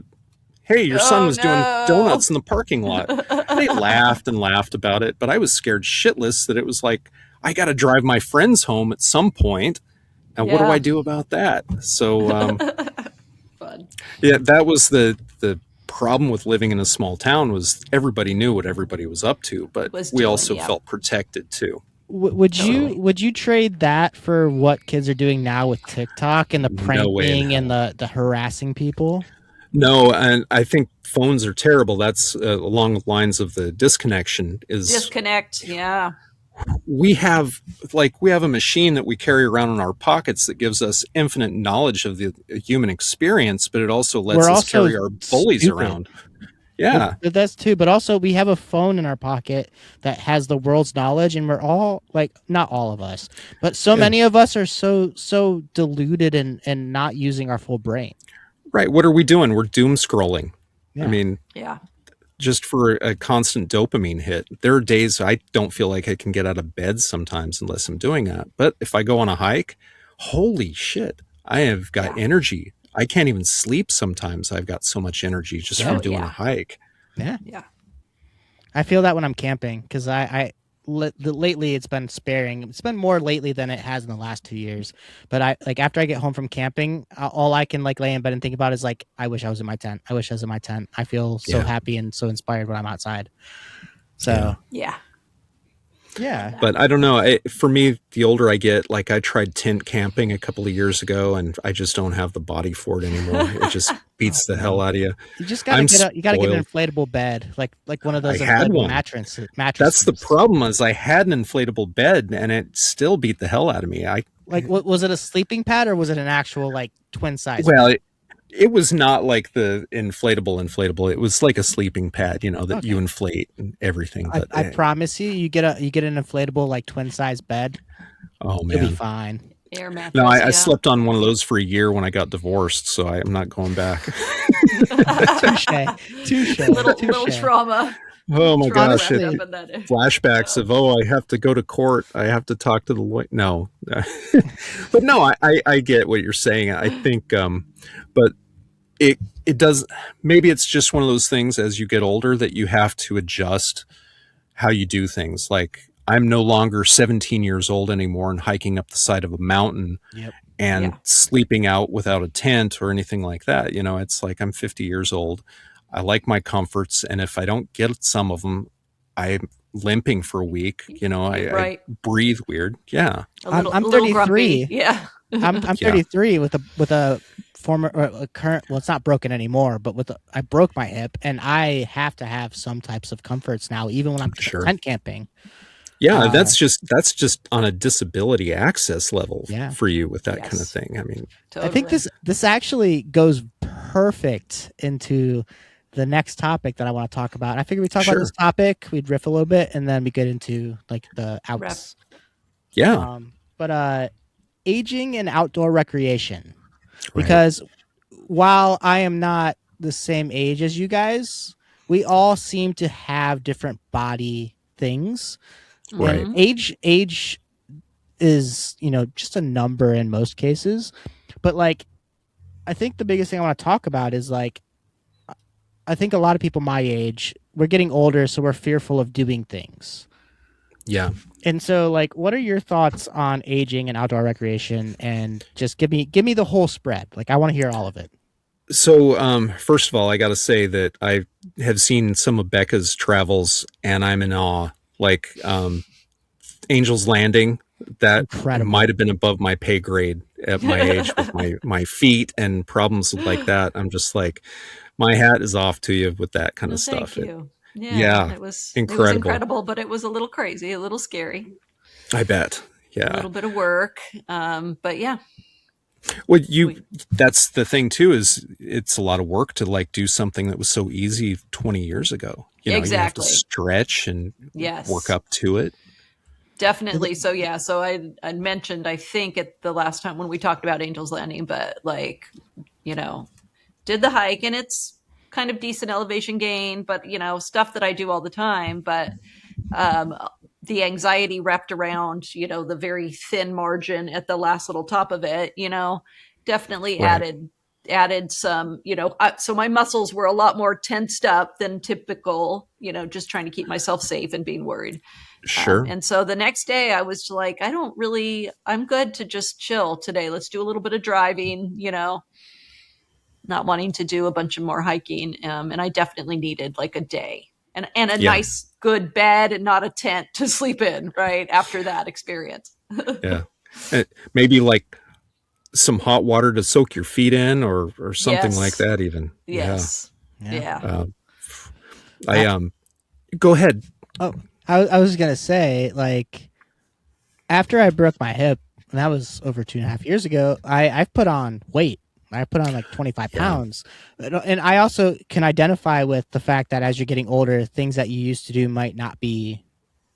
Hey, your son Oh was doing no. donuts in the parking lot. They laughed and laughed about it, but I was scared shitless that it was like, I got to drive my friends home at some point. And what do I Yeah. do about that? So, Fun. yeah, that was the problem with living in a small town was everybody knew what everybody was up to, but Was we doing, also yeah. felt protected too. would So, you trade that for what kids are doing now with TikTok and the no way in pranking and hell. the harassing people? No, and I think phones are terrible. That's along the lines of the disconnection is Disconnect. Yeah. we have a machine that we carry around in our pockets that gives us infinite knowledge of the human experience, but it also lets We're us also carry our bullies stupid. around. Yeah. But that's too. But also, we have a phone in our pocket that has the world's knowledge, and we're all like, not all of us, but so Yeah. many of us are so deluded and not using our full brain. Right. What are we doing? We're doom scrolling. I Yeah. mean, Yeah. just for a constant dopamine hit. There are days I don't feel like I can get out of bed sometimes unless I'm doing that. But if I go on a hike, holy shit, I have got Yeah. energy. I can't even sleep sometimes. I've got so much energy just Yeah. from Oh doing a yeah. hike. Yeah. Yeah. I feel that when I'm camping because lately it's been sparing. It's been more lately than it has in the last 2 years. But I like after I get home from camping, all I can like lay in bed and think about is like, I wish I was in my tent. I wish I was in my tent. I feel so Yeah. happy and so inspired when I'm outside. So Yeah. Yeah. Love Yeah. that. But I don't know. For me, the older I get, like I tried tent camping a couple of years ago, and I just don't have the body for it anymore. It just Oh beats the hell man. out of you. You just gotta I'm get a you gotta get an spoiled. inflatable bed, like one of I those had inflatable one. That's the mattresses. problem. Is I had an inflatable bed, and it still beat the hell out of me. Like, what was it, a sleeping pad or was it an actual like twin size Well, bed? it was not like the inflatable. It was like a sleeping pad, that you Okay. inflate and everything. I, But I promise you, you get an inflatable like twin size bed, oh you'll be man, fine. Air no, mattress, I yeah. slept on one of those for a year when I got divorced, so I'm not going back. Touche, touche, little touche. trauma. Oh my Trauma gosh, wrapped it Honestly, up in that. flashbacks of I have to go to court. I have to talk to the lawyer. No, but no, I get what you're saying. I think, but it does. Maybe it's just one of those things as you get older that you have to adjust how you do things. Like I'm no longer 17 years old anymore and hiking up the side of a mountain yep. and Yeah. sleeping out without a tent or anything like that. It's like I'm 50 years old. I like my comforts, and if I don't get some of them, I'm limping for a week. I Right. breathe weird. Yeah, I'm A little grumpy. 33. Yeah. I'm yeah, 33 with a former or a current. Well, it's not broken anymore, but I broke my hip, and I have to have some types of comforts now, even when I'm sure. tent camping. Yeah, Uh, that's just on a disability access level yeah. for you with that kind of Yes. thing. I mean, I think Totally. this actually goes perfect into the next topic that I want to talk about. I figured we'd talk about this sure. topic, we'd riff a little bit, and then we get into like the Wrap. outs. Yeah, But aging and outdoor recreation. right, Because while I am not the same age as you guys, we all seem to have different body things. And right. Mm-hmm. age is, just a number in most cases. But like I think the biggest thing I want to talk about is like I think a lot of people my age, we're getting older, so we're fearful of doing things. Yeah. And so, like, what are your thoughts on aging and outdoor recreation? And just give me the whole spread. Like, I want to hear all of it. So, first of all, I got to say that I have seen some of Becca's travels, and I'm in awe. Like, Angel's Landing, that might Incredible. have been above my pay grade at my age with my feet and problems like that. I'm just like, my hat is off to you with that kind No, of thank stuff. you. Yeah, Yeah, it was incredible. incredible, but it was a little crazy, a little scary, I bet. a Yeah. little bit of work. But yeah, Well, we that's the thing too, is it's a lot of work to like do something that was so easy 20 years ago. You have to exactly. stretch and work Yes, up to it. definitely. So yeah, so I mentioned I think at the last time when we talked about Angel's Landing, but like you know did the hike and it's kind of decent elevation gain, but stuff that I do all the time, but um, the anxiety wrapped around, the very thin margin at the last little top of it, definitely Right. added some, so my muscles were a lot more tensed up than typical, just trying to keep myself safe and being worried. Sure. And so the next day I was like, I'm good to just chill today. Let's do a little bit of driving, not wanting to do a bunch of more hiking. And I definitely needed like a day and a Yeah. nice, good bed and not a tent to sleep in, right? After that experience. Yeah. Maybe like some hot water to soak your feet in or something like Yes. that even. Yeah. Yes. Yeah. Yeah. Uh, I I, go ahead. oh, I was gonna say like after I broke my hip, and that was over 2.5 years ago. I've put on weight. I put on like 25 Yeah. pounds. And I also can identify with the fact that as you're getting older, things that you used to do might not be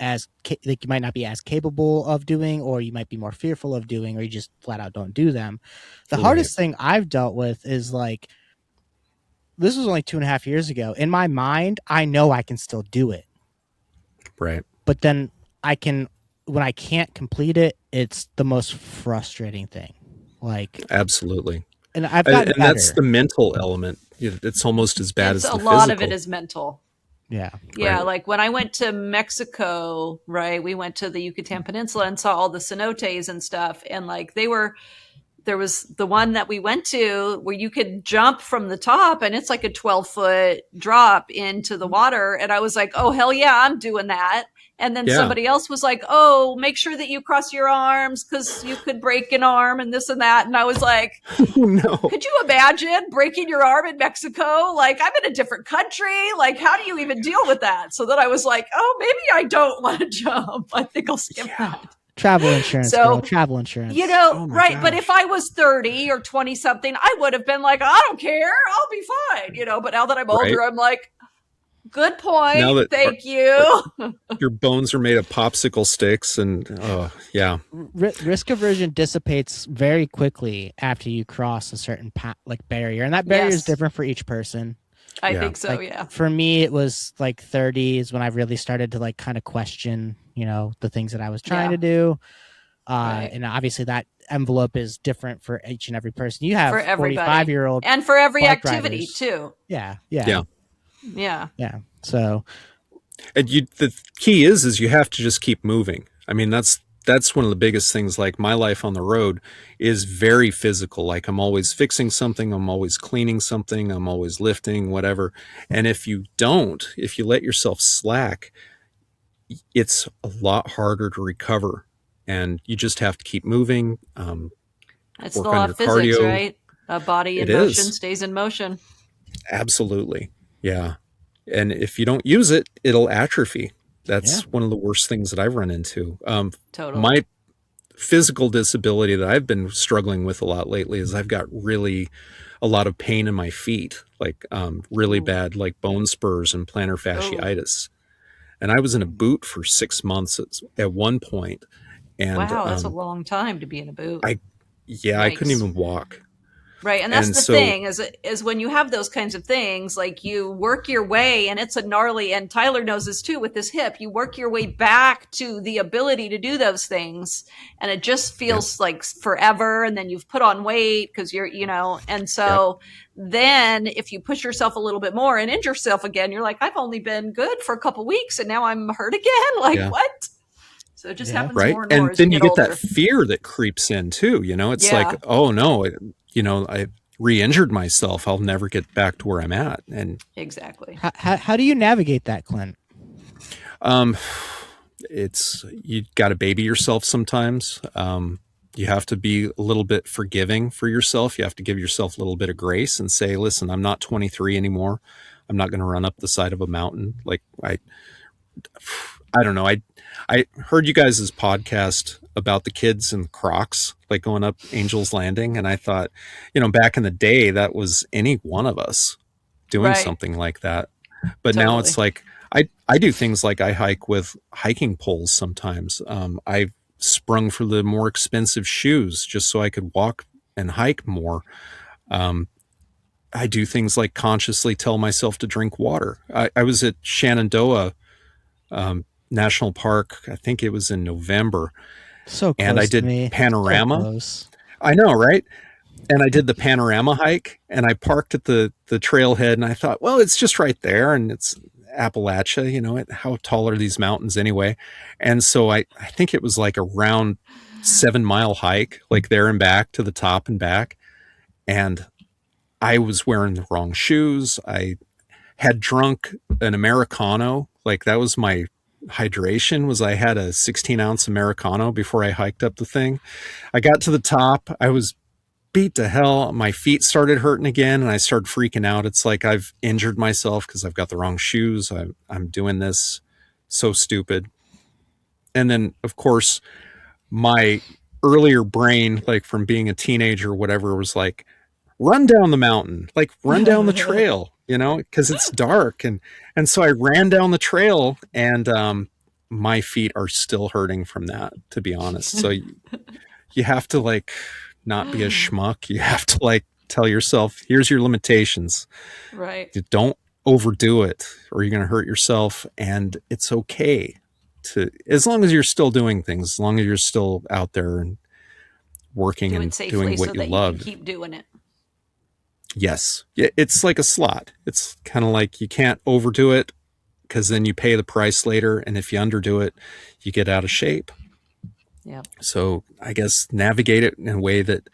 like you might not be as capable of doing, or you might be more fearful of doing, or you just flat out don't do them. The Right. hardest thing I've dealt with is like this was only 2.5 years ago. In my mind, I know I can still do it, Right. but then when I can't complete it, it's the most frustrating thing. Like, Absolutely. and I've gotten And that's better. the mental element. It's almost as bad It's as a the lot of it physical. is mental. Yeah. Yeah, Right. like when I went to Mexico, right? We went to the Yucatan Peninsula and saw all the cenotes and stuff. And like there was the one that we went to where you could jump from the top and it's like a 12-foot drop into the water. And I was like, oh, hell yeah, I'm doing that. And then Yeah. somebody else was like, oh, make sure that you cross your arms because you could break an arm and this and that. And I was like, Oh, no. could you imagine breaking your arm in Mexico? Like, I'm in a different country. Like, how do you even deal with that? So then I was like, oh, maybe I don't want to jump. I think I'll skip that. Travel insurance, girl. So, Travel insurance. Oh my right. gosh. But if I was 30 or 20 something, I would have been like, I don't care. I'll be fine. But now that I'm older, Right. I'm like, good point. Now that Thank you. your bones are made of popsicle sticks and yeah. Risk aversion dissipates very quickly after you cross a certain barrier, and that barrier is Yes. different for each person. I Yeah. think so, Like, yeah. For me, it was like 30s when I really started to like kind of question, the things that I was trying to do. Right. And obviously that envelope is different for each and every person. You have For everybody. 45-year-old And for every bike activity, riders. too. Yeah. Yeah. Yeah. And So the key is you have to just keep moving. I mean, that's one of the biggest things. Like my life on the road is very physical. Like I'm always fixing something. I'm always cleaning something. I'm always lifting, whatever. And if you let yourself slack, it's a lot harder to recover. And you just have to keep moving. It's Work the on law your of physics, cardio. right? A body in It motion is. stays in motion. Absolutely. Yeah. And if you don't use it, it'll atrophy. That's Yeah. one of the worst things that I've run into. Totally. My physical disability that I've been struggling with a lot lately is I've got really a lot of pain in my feet, like really bad, like bone spurs and plantar fasciitis. And I was in a boot for 6 months at one point. And Wow, that's a long time to be in a boot. I couldn't Yikes. even walk. Right. And that's And the so, thing is when you have those kinds of things, like you work your way and it's a gnarly, and Tyler knows this too with his hip, you work your way back to the ability to do those things. And it just feels like forever. And then you've put on weight because and so then if you push yourself a little bit more and injure yourself again, you're like, I've only been good for a couple weeks and now I'm hurt again. Like what? So it just happens right. more and more And as then you you get get that older. fear that creeps in too. It's Yeah. like, oh no, I re-injured myself. I'll never get back to where I'm at. And Exactly. how do you navigate that, Clint? you got to baby yourself sometimes. You have to be a little bit forgiving for yourself. You have to give yourself a little bit of grace and say, listen, I'm not 23 anymore. I'm not going to run up the side of a mountain. Like I don't know. I heard you guys' podcast about the kids and Crocs, like going up Angel's Landing. And I thought, back in the day, that was any one of us doing Right. something like that. But now Totally. it's like, I do things like I hike with hiking poles sometimes. I sprung for the more expensive shoes just so I could walk and hike more. I do things like consciously tell myself to drink water. I was at Shenandoah National Park. I think it was in November. So close And I to did me. panorama. So close. I know, right? And I did the panorama hike and I parked at the trailhead and I thought, well, it's just right there. And it's Appalachia, how tall are these mountains anyway? And so I think it was like around 7-mile hike, like there and back to the top and back. And I was wearing the wrong shoes. I had drunk an Americano. Like that was my hydration, was I had a 16-ounce Americano before I hiked up the thing. I got to the top. I was beat to hell. My feet started hurting again and I started freaking out. It's like I've injured myself because I've got the wrong shoes. I'm doing this so stupid. And then, of course, my earlier brain, like from being a teenager or whatever, was like, run down the mountain, like run down the trail, because it's dark. And so I ran down the trail and my feet are still hurting from that, to be honest. So you have to like not be a schmuck. You have to like tell yourself, here's your limitations. Right. Don't overdo it or you're going to hurt yourself. And it's okay as long as you're still doing things, as long as you're still out there and working Do it and safely doing what so you that love. you can keep doing it. Yes. Yeah, it's like a slot. It's kind of like you can't overdo it because then you pay the price later. And if you underdo it, you get out of shape. Yeah. So I guess navigate it in a way that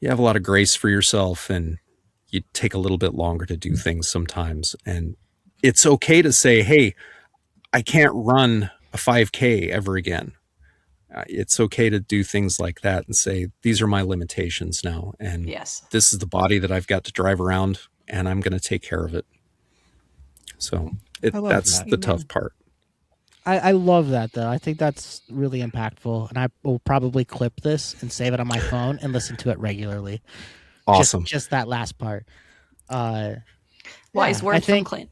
you have a lot of grace for yourself and you take a little bit longer to do things sometimes. And it's okay to say, hey, I can't run a 5K ever again. It's okay to do things like that and say, these are my limitations now. And Yes. this is the body that I've got to drive around, and I'm going to take care of it. So I love that's that. the tough Amen. part. I love that though. I think that's really impactful, and I will probably clip this and save it on my phone and listen to it regularly. Awesome. Just that last part. Uh, Wise yeah, I words from think Clint.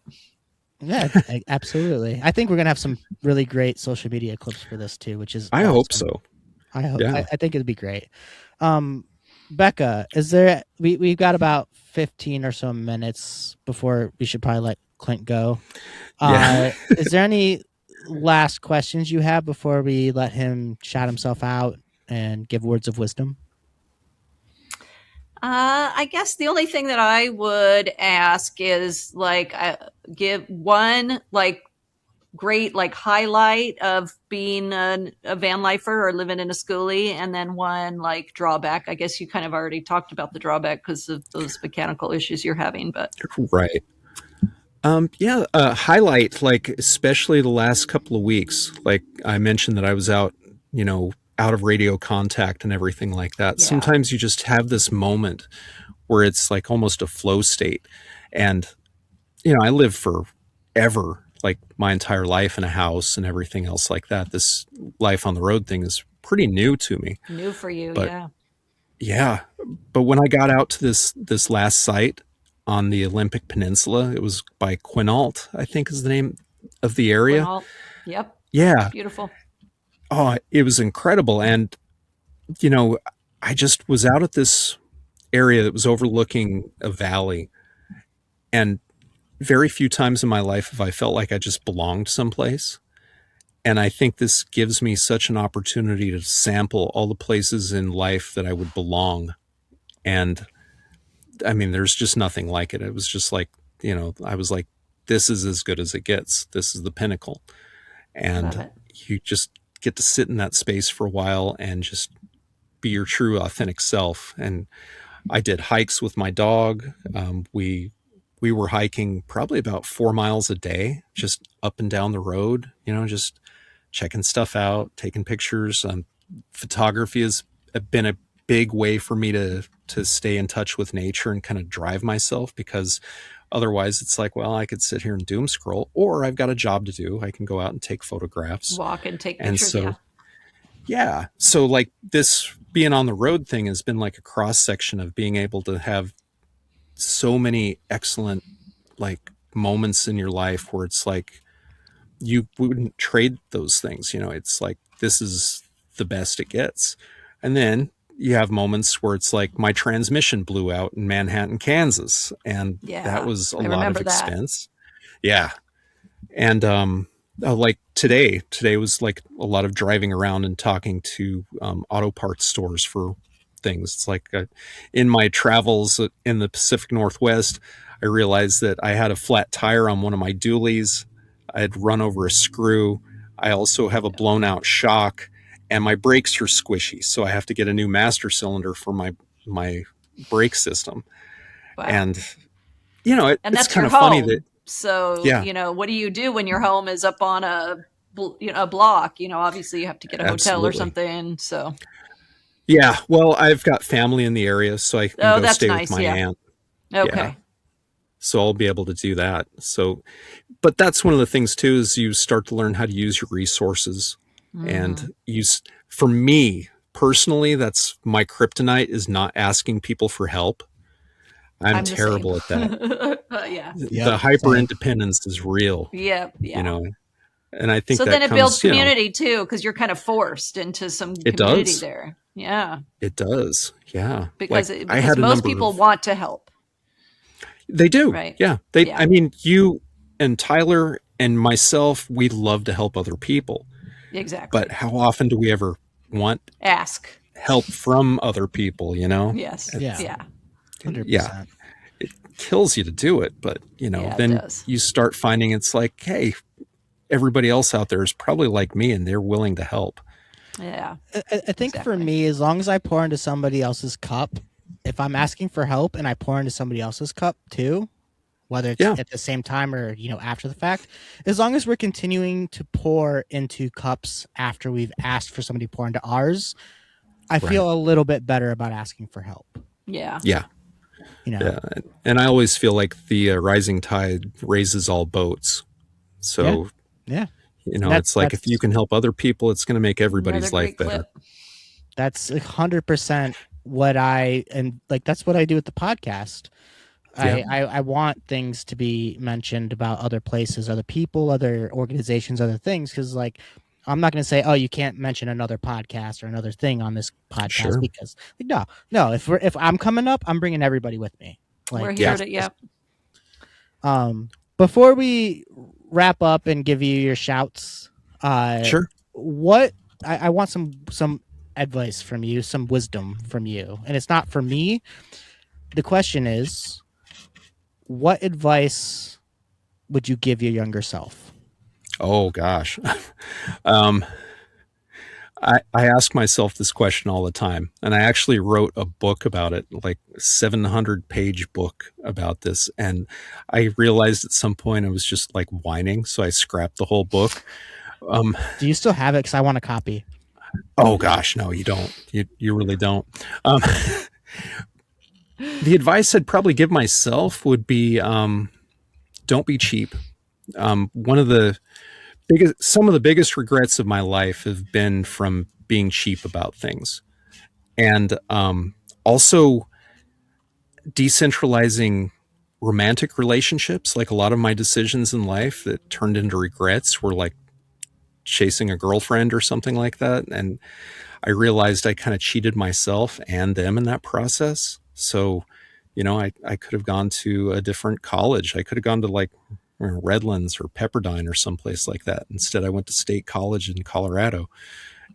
yeah, absolutely. I think we're gonna have some really great social media clips for this too, which is I hope awesome. so. I hope. Yeah. I think it'd be great. Um, Becca, is there? We've got about 15 or so minutes before we should probably let Clint go. Yeah. Is there any last questions you have before we let him shout himself out and give words of wisdom? I guess the only thing that I would ask is like give one like great like highlight of being a van lifer or living in a schoolie, and then one like drawback. I guess you kind of already talked about the drawback because of those mechanical issues you're having, but Right. Yeah, highlight, like, especially the last couple of weeks. Like I mentioned that I was out, out of radio contact and everything like that. yeah, Sometimes you just have this moment where it's like almost a flow state. And, I lived forever, like my entire life in a house and everything else like that. This life on the road thing is pretty new to me. new for you, But yeah. yeah, but when I got out to this last site on the Olympic Peninsula, it was by Quinault, I think is the name of the area. Quinault, yep, Yeah. beautiful. Oh, it was incredible. And, you know, I just was out at this area that was overlooking a valley. And very few times in my life have I felt like I just belonged someplace. And I think this gives me such an opportunity to sample all the places in life that I would belong. And I mean, there's just nothing like it. It was just like, I was like, this is as good as it gets. This is the pinnacle. Love And it. you just get to sit in that space for a while and just be your true, authentic self. And I did hikes with my dog. We were hiking probably about 4 miles a day, just up and down the road, just checking stuff out, taking pictures. Photography has been a big way for me to stay in touch with nature and kind of drive myself, because otherwise it's like, well, I could sit here and doom scroll, or I've got a job to do. I can go out and take photographs. Walk and take And pictures, yeah. so, yeah. So like this being on the road thing has been like a cross section of being able to have so many excellent like moments in your life where it's like you wouldn't trade those things. It's like this is the best it gets. And then you have moments where it's like my transmission blew out in Manhattan, Kansas, and that Yeah, was a I lot of remember that. expense. Yeah. And like today was like a lot of driving around and talking to auto parts stores for things. It's like in my travels in the Pacific Northwest, I realized that I had a flat tire on one of my dualies. I had run over a screw. I also have a blown out shock, and my brakes are squishy, so I have to get a new master cylinder for my brake system. Wow. And And it's that's kind your of funny that home. So, yeah, what do you do when your home is up on a block? Obviously you have to get a hotel or absolutely. something. So, Yeah, well, I've got family in the area, so I can oh, go that's stay with nice. my Yeah. aunt. Yeah, Okay. so I'll be able to do that. So, but that's one of the things too, is you start to learn how to use your resources. Hmm. And for me personally, that's my kryptonite, is not asking people for help. I'm I'm the same. terrible at that. Yeah. Yep, The hyper same. independence is real, Yeah. you Yeah. know, and I think So then that it builds comes, community too, because you're kind of forced into some it community does. there. Yeah. It does. Yeah. Like I Because had a most number people of, want to help. they do. Right. Yeah. Yeah. I mean, you and Tyler and myself, we love to help other people. But Exactly. how often do we ever want Ask. help from other people, Yes. Yeah, It's, Yeah. yeah, 100%. it kills you to do it. But, Yeah, it then does. you start finding it's like, hey, everybody else out there is probably like me and they're willing to help. Yeah. I think for Exactly. me, as long as I pour into somebody else's cup, if I'm asking for help and I pour into somebody else's cup too, whether it's Yeah. at the same time or, after the fact. As long as we're continuing to pour into cups after we've asked for somebody to pour into ours, I Right. feel a little bit better about asking for help. Yeah. Yeah. You know. Yeah. And I always feel like the rising tide raises all boats. Yeah. So, Yeah. it's like if you can help other people, it's going to make Another everybody's life great better. clip. That's 100% what that's what I do with the podcast. Yeah. I want things to be mentioned about other places, other people, other organizations, other things. Cause like, I'm not going to say, oh, you can't mention another podcast or another thing on this podcast Sure. because no, if I'm coming up, I'm bringing everybody with me. Like, We're Yeah. here to, yeah. Before we wrap up and give you your shouts, Sure. what I want some advice from you, some wisdom from you, and it's not for me. The question is, what advice would you give your younger self? Oh, gosh. I ask myself this question all the time, and I actually wrote a book about it, like a 700-page book about this. And I realized at some point I was just like whining, so I scrapped the whole book. Do you still have it? Because I want a copy. Oh gosh, no, you don't. You really don't. The advice I'd probably give myself would be, don't be cheap. Some of the biggest regrets of my life have been from being cheap about things, and also decentralizing romantic relationships. Like a lot of my decisions in life that turned into regrets were like chasing a girlfriend or something like that, and I realized I kind of cheated myself and them in that process. So, I could have gone to a different college. I could have gone to like Redlands or Pepperdine or someplace like that. Instead, I went to State College in Colorado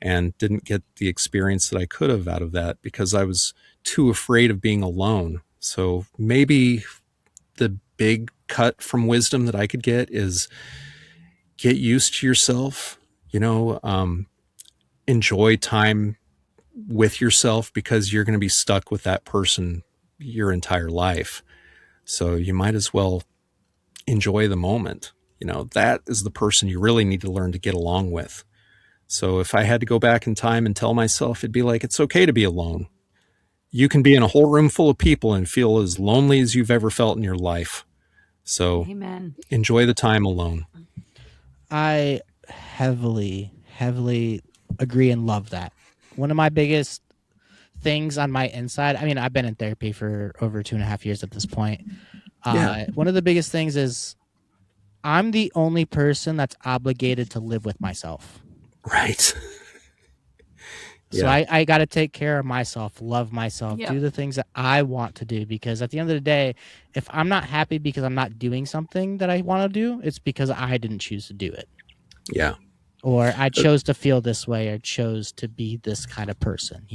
and didn't get the experience that I could have out of that because I was too afraid of being alone. So maybe the big cut from wisdom that I could get is get used to yourself, enjoy time with yourself because you're going to be stuck with that person your entire life. So you might as well enjoy the moment. That is the person you really need to learn to get along with. So if I had to go back in time and tell myself, it'd be like, it's okay to be alone. You can be in a whole room full of people and feel as lonely as you've ever felt in your life. So Amen. enjoy the time alone. I heavily, heavily agree and love that. One of my biggest things on my inside, I mean, I've been in therapy for over 2.5 years at this point. Yeah. One of the biggest things is I'm the only person that's obligated to live with myself. Right. So Yeah. I got to take care of myself, love myself, Yep. do the things that I want to do. Because at the end of the day, if I'm not happy because I'm not doing something that I want to do, it's because I didn't choose to do it. Yeah. Or I chose to feel this way or chose to be this kind of person,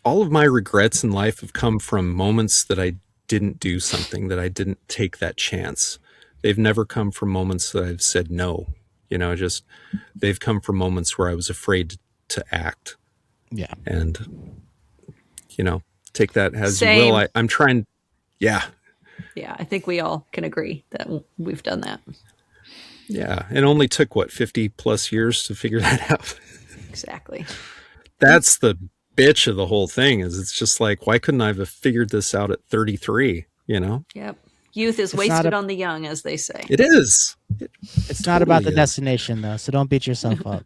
All of my regrets in life have come from moments that I didn't do something, that I didn't take that chance. They've never come from moments that I've said no. Just they've come from moments where I was afraid to act. Yeah. And, take that as Same. you will. I'm trying. Yeah. Yeah, I think we all can agree that we've done that. Yeah. It only took, 50 plus years to figure that out. Exactly. That's the bitch of the whole thing is it's just like, why couldn't I have figured this out at 33, Yep. Youth is wasted on the young, as they say. It is. It's not about the destination, though, so don't beat yourself up.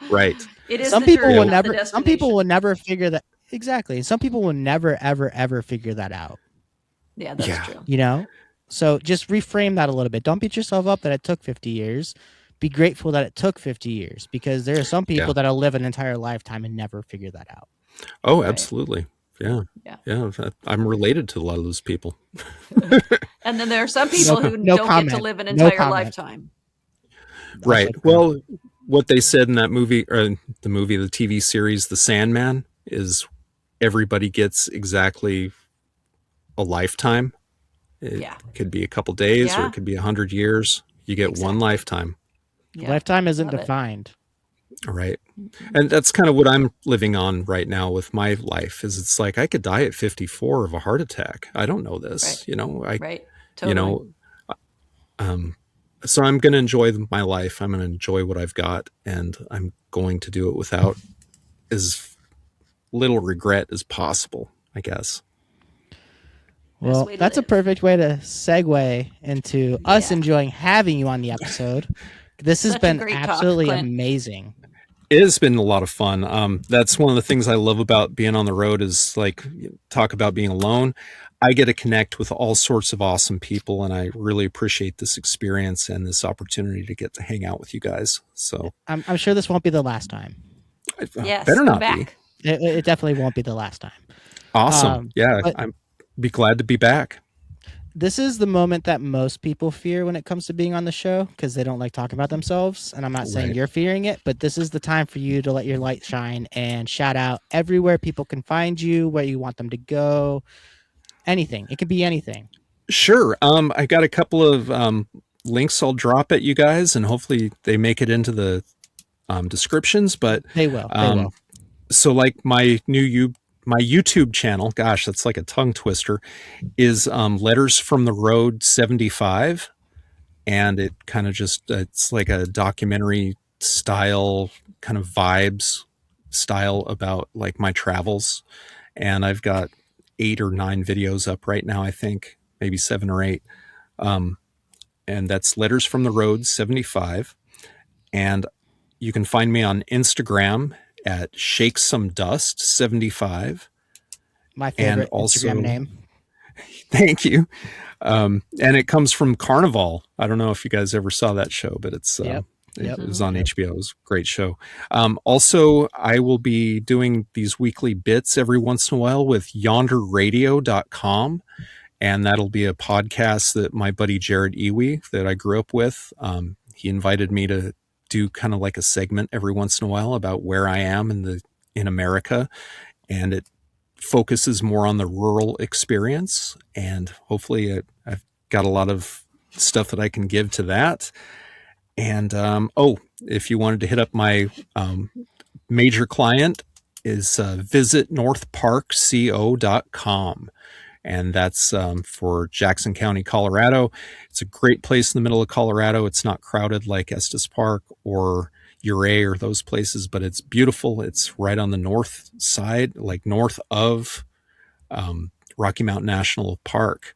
Right. It is Some the people journey, will not the never. Some destination. people will never figure that. Exactly. Some people will never, ever, ever figure that out. Yeah, that's true. So just reframe that a little bit. Don't beat yourself up that it took 50 years. Be grateful that it took 50 years because there are some people that'll live an entire lifetime and never figure that out. Oh, absolutely. Yeah. I'm related to a lot of those people. And then there are some people who don't get to live an entire lifetime. Right. Well, what they said in that movie, or the TV series, The Sandman, is everybody gets exactly a lifetime. It could be a couple days or it could be 100 years. You get one lifetime. Yeah. Lifetime isn't defined. Right. And that's kind of what I'm living on right now with my life is it's like I could die at 54 of a heart attack. I don't know this. Right. Totally. You know, so I'm going to enjoy my life. I'm going to enjoy what I've got, and I'm going to do it without as little regret as possible, I guess. Well, that's a perfect way to segue into us enjoying having you on the episode. This has been absolutely amazing. It has been a lot of fun. That's one of the things I love about being on the road is like talk about being alone. I get to connect with all sorts of awesome people, and I really appreciate this experience and this opportunity to get to hang out with you guys. So I'm sure this won't be the last time. Yes, better not back. be. It definitely won't be the last time. Awesome. Yeah, I'm be glad to be back. This is the moment that most people fear when it comes to being on the show because they don't like talking about themselves. And I'm not saying you're fearing it, but this is the time for you to let your light shine and shout out everywhere people can find you, where you want them to go. Anything. It could be anything. Sure. I got a couple of links I'll drop at you guys, and hopefully they make it into the descriptions. But they will. So, like my YouTube channel, gosh, that's like a tongue twister, is Letters from the Road 75. And it kind of just, it's like a documentary style, kind of vibes style about like my travels. And I've got 8 or 9 videos up right now, I think, maybe 7 or 8. And that's Letters from the Road 75. And you can find me on Instagram at Shake Some Dust 75. My favorite Instagram name. Thank you. And it comes from Carnival. I don't know if you guys ever saw that show, but it's it was on HBO. It was a great show. Also, I will be doing these weekly bits every once in a while with yonderradio.com. And that'll be a podcast that my buddy Jared Iwi, that I grew up with, he invited me to do kind of like a segment every once in a while about where I am in America. And it focuses more on the rural experience. And hopefully I've got a lot of stuff that I can give to that. And, if you wanted to hit up my major client is visit northparkco.com. And that's for Jackson County, Colorado. It's a great place in the middle of Colorado. It's not crowded like Estes Park or Ouray or those places, but it's beautiful. It's right on the north side, like north of Rocky Mountain National Park,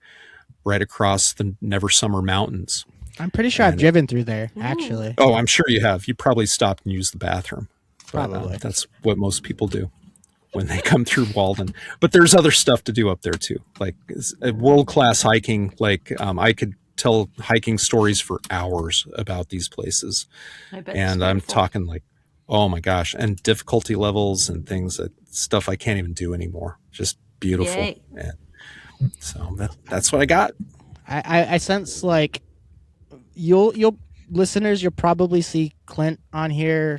right across the Never Summer Mountains. I'm pretty sure I've driven through there, actually. Oh, I'm sure you have. You probably stopped and used the bathroom. Probably. But, that's what most people do when they come through Walden. But there's other stuff to do up there too, like world-class hiking. Like I could tell hiking stories for hours about these places. And I'm talking like, oh my gosh, and difficulty levels and things, stuff I can't even do anymore. Just beautiful. Yay. And so that's what I got. I sense like you'll listeners, you'll probably see Clint on here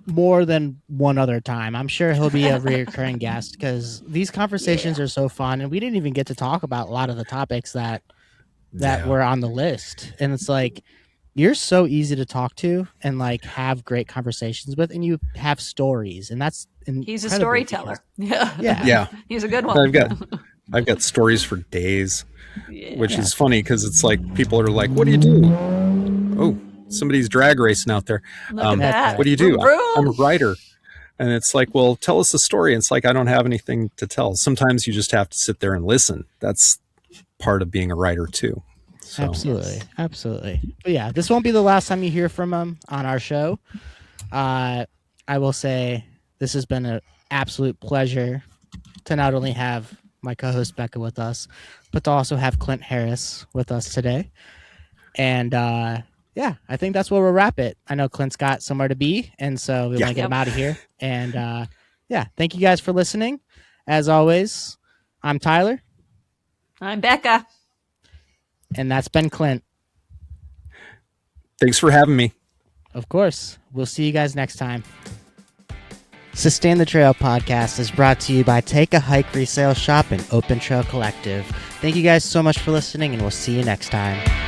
more than one other time. I'm sure he'll be a recurring guest because these conversations are so fun, and we didn't even get to talk about a lot of the topics that were on the list. And it's like you're so easy to talk to and like have great conversations with, and you have stories, and that's he's a storyteller. Yeah, he's a good one. I've got stories for days, which is funny because it's like people are like, "What do you do?" Oh, somebody's drag racing out there. Look at that. What do you do? I'm a writer. And it's like, well, tell us a story. And it's like, I don't have anything to tell. Sometimes you just have to sit there and listen. That's part of being a writer too. So. Absolutely. But yeah, this won't be the last time you hear from him on our show. I will say this has been an absolute pleasure to not only have my co-host Becca with us, but to also have Clint Harris with us today. And yeah, I think that's where we'll wrap it. I know Clint's got somewhere to be, and so we want to get him out of here. And yeah, thank you guys for listening. As always, I'm Tyler. I'm Becca. And that's been Clint. Thanks for having me. Of course. We'll see you guys next time. Sustain the Trail podcast is brought to you by Take a Hike Resale Shop and Open Trail Collective. Thank you guys so much for listening, and we'll see you next time.